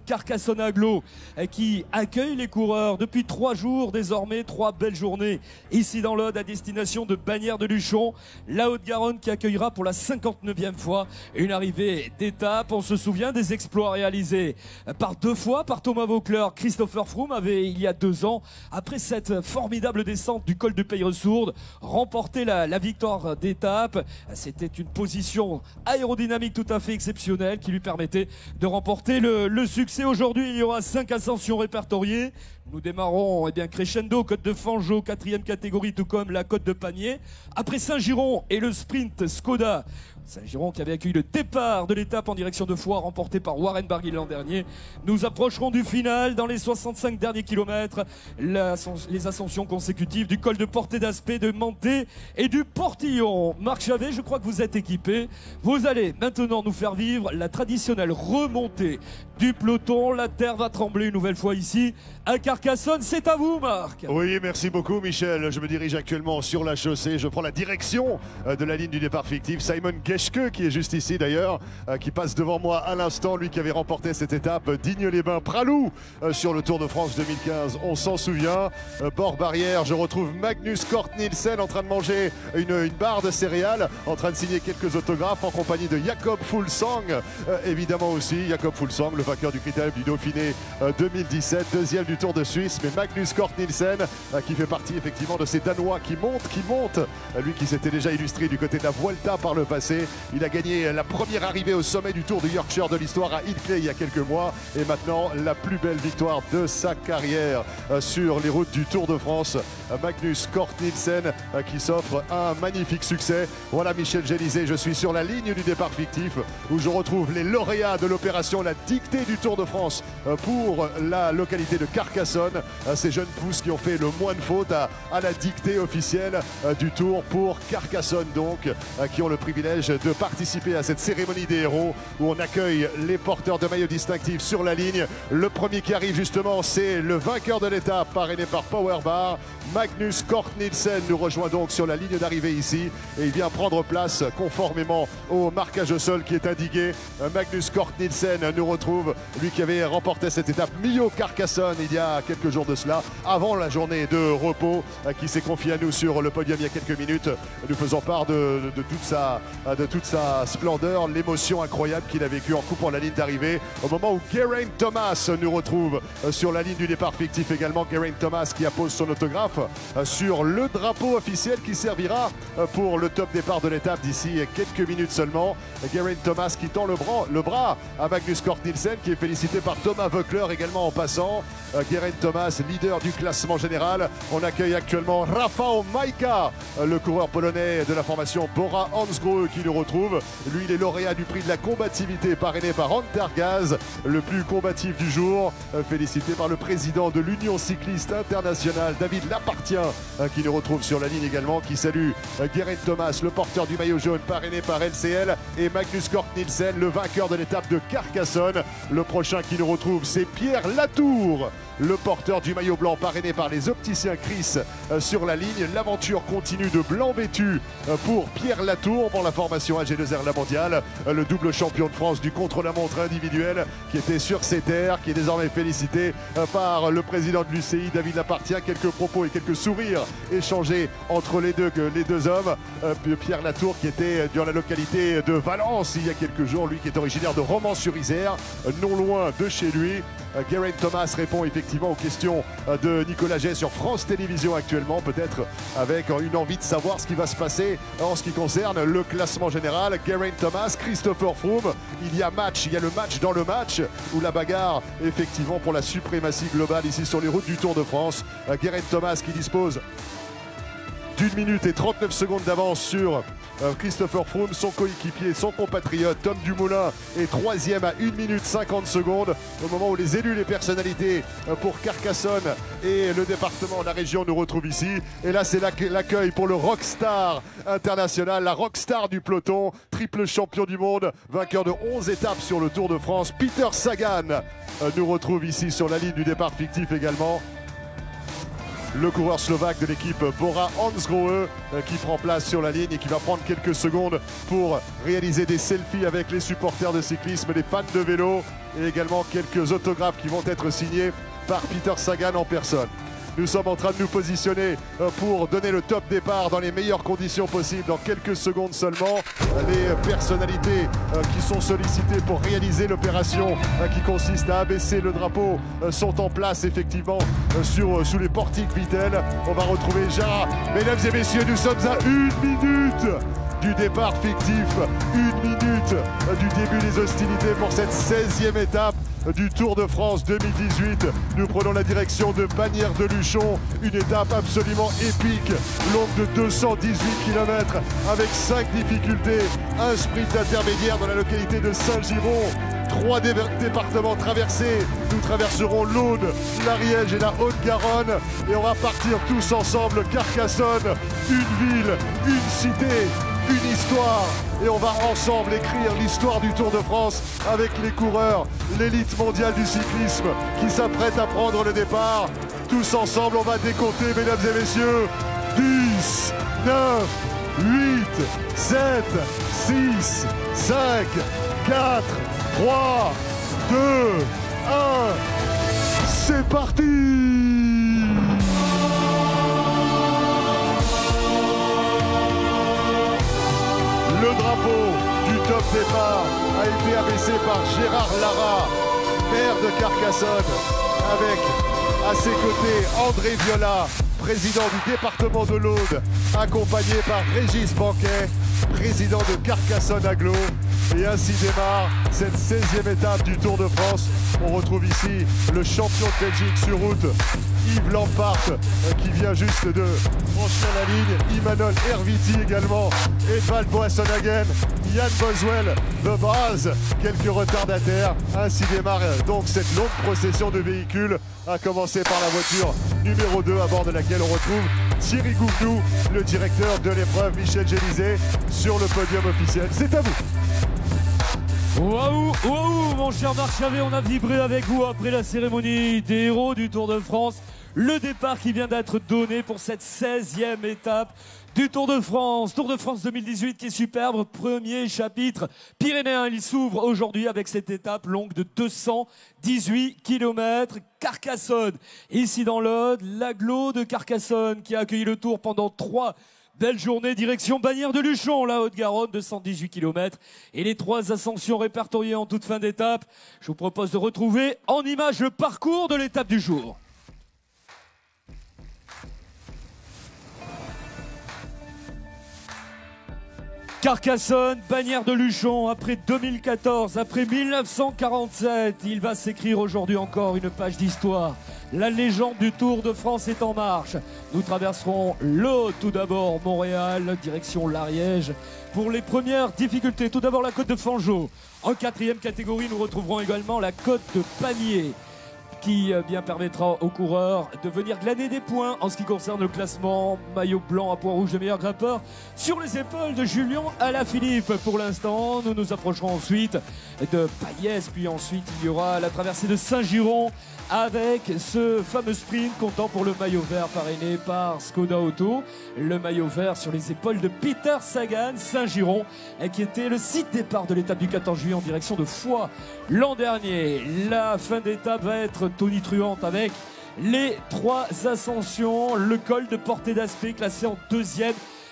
Carcassonne-Aglo, qui accueille les coureurs depuis 3 jours désormais, 3 belles journées ici dans l'Aude à destination de Bagnères-de-Luchon, la Haute-Garonne qui accueillera pour la 59e fois une arrivée d'étape. On se souvient des exploits réalisés par 2 fois par Thomas Voeckler. Christopher Froome avait il y a 2 ans, après cette formidable descente du col de Peyresourde, remporté la victoire d'étape. C'était une position aérodynamique tout à fait exceptionnelle qui lui permettait de remporter le succès. Aujourd'hui, il y aura 5 ascensions répertoriées. Nous démarrons crescendo, côte de Fangeau, 4e catégorie, tout comme la côte de Pamiers. Après Saint-Giron et le sprint Skoda, Saint-Giron qui avait accueilli le départ de l'étape en direction de Foix, remporté par Warren Barguil l'an dernier. Nous approcherons du final dans les 65 derniers kilomètres. Les ascensions consécutives du col de Portée d'Aspet, de Manté et du Portillon. Marc Chavet, je crois que vous êtes équipé. Vous allez maintenant nous faire vivre la traditionnelle remontée du peloton. La terre va trembler une nouvelle fois ici à Carcassonne. C'est à vous, Marc. Oui, merci beaucoup, Michel. Je me dirige actuellement sur la chaussée. Je prends la direction de la ligne du départ fictif. Simon Geschke, qui est juste ici d'ailleurs, qui passe devant moi à l'instant, lui qui avait remporté cette étape Digne-les-Bains-Pralou sur le Tour de France 2015. On s'en souvient. Bord barrière, je retrouve Magnus Cort Nielsen en train de manger une barre de céréales, en train de signer quelques autographes en compagnie de Jakob Fuglsang, évidemment aussi. Jakob Fuglsang, le vainqueur du Critérium du Dauphiné 2017, 2e du Tour de Suisse, mais Magnus Cort Nielsen qui fait partie effectivement de ces Danois qui montent, lui qui s'était déjà illustré du côté de la Vuelta par le passé. Il a gagné la première arrivée au sommet du Tour du Yorkshire de l'histoire à Ilkley il y a quelques mois, et maintenant la plus belle victoire de sa carrière sur les routes du Tour de France. Magnus Cort Nielsen qui s'offre un magnifique succès. Voilà, Michel Gélisé, je suis sur la ligne du départ fictif où je retrouve les lauréats de l'opération La Dictée du Tour de France pour la localité de Carcassonne. Ces jeunes pousses qui ont fait le moins de fautes à la dictée officielle du Tour pour Carcassonne, donc, qui ont le privilège de participer à cette cérémonie des héros où on accueille les porteurs de maillots distinctifs sur la ligne. Le premier qui arrive justement, c'est le vainqueur de l'étape parrainé par Powerbar. Magnus Cort Nielsen nous rejoint donc sur la ligne d'arrivée ici et il vient prendre place conformément au marquage au sol qui est indiqué. Magnus Cort Nielsen nous retrouve, lui qui avait remporté cette étape Millau-Carcassonne il y a quelques jours de cela, avant la journée de repos, qui s'est confié à nous sur le podium il y a quelques minutes, nous faisant part de toute sa splendeur, l'émotion incroyable qu'il a vécue en coupant la ligne d'arrivée, au moment où Geraint Thomas nous retrouve sur la ligne du départ fictif également. Geraint Thomas qui appose son autographe sur le drapeau officiel qui servira pour le top départ de l'étape d'ici quelques minutes seulement. Geraint Thomas qui tend le bras à Magnus Cort Nielsen, qui est félicité par Thomas Voeckler également en passant. Geraint Thomas, leader du classement général. On accueille actuellement Rafał Majka, le coureur polonais de la formation Bora Hansgrohe qui nous retrouve. Lui, il est lauréat du prix de la combativité parrainé par Antergaz, le plus combatif du jour. Félicité par le président de l'Union cycliste internationale, David Lapartien, qui nous retrouve sur la ligne également, qui salue Geraint Thomas, le porteur du maillot jaune parrainé par LCL, et Magnus Cort Nielsen, le vainqueur de l'étape de Carcassonne. Le prochain qui nous retrouve, c'est Pierre Latour, le porteur du maillot blanc parrainé par les opticiens Chris sur la ligne. L'aventure continue de blanc vêtu pour Pierre Latour pour la formation AG2R La Mondiale, le double champion de France du contre-la-montre individuel qui était sur ses terres, qui est désormais félicité par le président de l'UCI, David Lapartien. Quelques propos et quelques sourires échangés entre les deux hommes. Pierre Latour qui était dans la localité de Valence il y a quelques jours, lui qui est originaire de Romans-sur-Isère, non loin de chez lui. Geraint Thomas répond effectivement aux questions de Nicolas Jay sur France Télévisions actuellement, peut-être avec une envie de savoir ce qui va se passer en ce qui concerne le classement général. Geraint Thomas, Christopher Froome, il y a le match dans le match, où la bagarre effectivement pour la suprématie globale ici sur les routes du Tour de France. Geraint Thomas qui dispose d'1 minute et 39 secondes d'avance sur Christopher Froome, son coéquipier, son compatriote Tom Dumoulin est 3e à 1 minute 50 secondes au moment où les élus, les personnalités pour Carcassonne et le département, la région nous retrouvent ici. Et là c'est l'accueil pour le rockstar international, la rockstar du peloton, triple champion du monde, vainqueur de 11 étapes sur le Tour de France. Peter Sagan nous retrouve ici sur la ligne du départ fictif également. Le coureur slovaque de l'équipe Bora Hansgrohe qui prend place sur la ligne et qui va prendre quelques secondes pour réaliser des selfies avec les supporters de cyclisme, les fans de vélo, et également quelques autographes qui vont être signés par Peter Sagan en personne. Nous sommes en train de nous positionner pour donner le top départ dans les meilleures conditions possibles. Dans quelques secondes seulement, les personnalités qui sont sollicitées pour réaliser l'opération qui consiste à abaisser le drapeau sont en place effectivement sous les portiques Vittel. On va retrouver Jara. Mesdames et messieurs, nous sommes à 1 minute du départ fictif, 1 minute du début des hostilités pour cette 16e étape du Tour de France 2018. Nous prenons la direction de Bagnères de Luchon, une étape absolument épique, longue de 218 km avec 5 difficultés, un sprint intermédiaire dans la localité de Saint-Giron. 3 départements traversés, nous traverserons l'Aude, l'Ariège et la Haute-Garonne et on va partir tous ensemble. Carcassonne, une ville, une cité, une histoire, et on va ensemble écrire l'histoire du Tour de France avec les coureurs, l'élite mondiale du cyclisme qui s'apprête à prendre le départ. Tous ensemble, on va décompter, mesdames et messieurs. 10, 9, 8, 7, 6, 5, 4, 3, 2, 1. C'est parti! Le drapeau du top départ a été abaissé par Gérard Lara, maire de Carcassonne, avec à ses côtés André Viola, président du département de l'Aude, accompagné par Régis Banquet, président de Carcassonne Agglo. Et ainsi démarre cette 16e étape du Tour de France. On retrouve ici le champion de Belgique sur route, Yves Lampart, qui vient juste de franchir la ligne. Imanol Herviti également, Edvald Boasson-Hagen, Jan Boswell de base, quelques retardataires. Ainsi démarre donc cette longue procession de véhicules, à commencer par la voiture numéro 2 à bord de laquelle on retrouve Thierry Gouvenou, le directeur de l'épreuve, Michel Gélisée, sur le podium officiel. C'est à vous. Waouh, waouh, mon cher Marc Chavet, on a vibré avec vous après la cérémonie des héros du Tour de France. Le départ qui vient d'être donné pour cette 16e étape du Tour de France. Tour de France 2018 qui est superbe. Premier chapitre pyrénéen. Il s'ouvre aujourd'hui avec cette étape longue de 218 km. Carcassonne, ici dans l'Aude, l'agglo de Carcassonne qui a accueilli le Tour pendant 3 belle journée, direction Bagnères de Luchon, la Haute-Garonne, 218 km. Et les 3 ascensions répertoriées en toute fin d'étape. Je vous propose de retrouver en images le parcours de l'étape du jour. Carcassonne, bannière de Luchon, après 2014, après 1947, il va s'écrire aujourd'hui encore une page d'histoire. La légende du Tour de France est en marche. Nous traverserons l'eau, tout d'abord Montréal, direction l'Ariège. Pour les premières difficultés, tout d'abord la côte de Fangeau. En 4e catégorie, nous retrouverons également la côte de Pamiers, qui bien permettra aux coureurs de venir glaner des points en ce qui concerne le classement. Maillot blanc à point rouge de meilleur grimpeur sur les épaules de Julien Alaphilippe. Pour l'instant, nous nous approcherons ensuite de Payès, puis ensuite il y aura la traversée de Saint-Giron avec ce fameux sprint comptant pour le maillot vert parrainé par Skoda Auto. Le maillot vert sur les épaules de Peter Sagan, Saint-Giron, qui était le site départ de l'étape du 14 juillet en direction de Foix l'an dernier. La fin d'étape va être tonitruante avec les 3 ascensions. Le col de Portée d'Aspect classé en 2e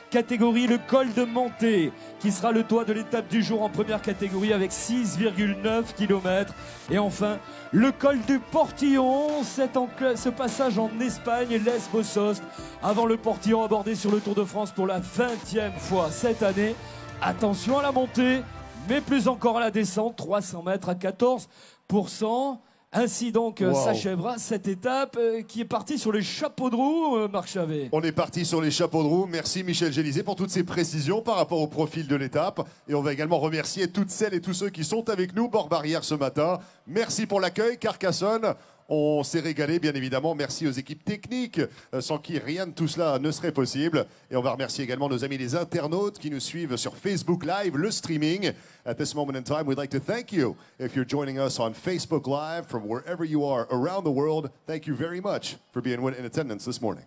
catégorie, le col de Monté qui sera le toit de l'étape du jour en première catégorie avec 6,9 km. Et enfin le col du Portillon, ce passage en Espagne, Les Bossos, avant le Portillon abordé sur le Tour de France pour la 20e fois cette année. Attention à la montée, mais plus encore à la descente, 300 mètres à 14%. Ainsi donc s'achèvera cette étape qui est partie sur les chapeaux de roue, Marc Chavet. On est parti sur les chapeaux de roue. Merci Michel Gélisé pour toutes ces précisions par rapport au profil de l'étape. Et on va également remercier toutes celles et tous ceux qui sont avec nous bord barrière ce matin. Merci pour l'accueil, Carcassonne. On s'est régalé, bien évidemment. Merci aux équipes techniques, sans qui rien de tout cela ne serait possible. Et on va remercier également nos amis les internautes qui nous suivent sur Facebook Live, le streaming. At this moment in time, we'd like to thank you. If you're joining us on Facebook Live from wherever you are around the world, thank you very much for being in attendance this morning.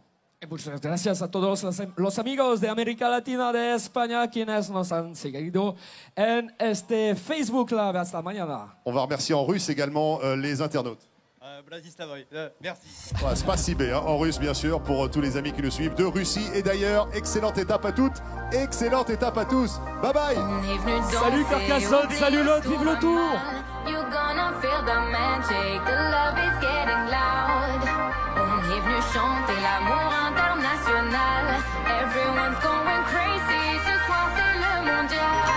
Muchas gracias a todos los amigos de América Latina, de España, quienes nos han seguido en este Facebook Live. Hasta mañana. On va remercier en russe également les internautes. Merci. Ouais, spasibo, hein, en russe bien sûr, pour tous les amis qui nous suivent de Russie et d'ailleurs. Excellente étape à toutes, excellente étape à tous. Bye bye. Salut Carcassonne, salut l'autre, vive le Tour. You're gonna feel the magic, the love is getting loud. On est venu chanter l'amour international. Everyone's going crazy, ce soir c'est le mondial.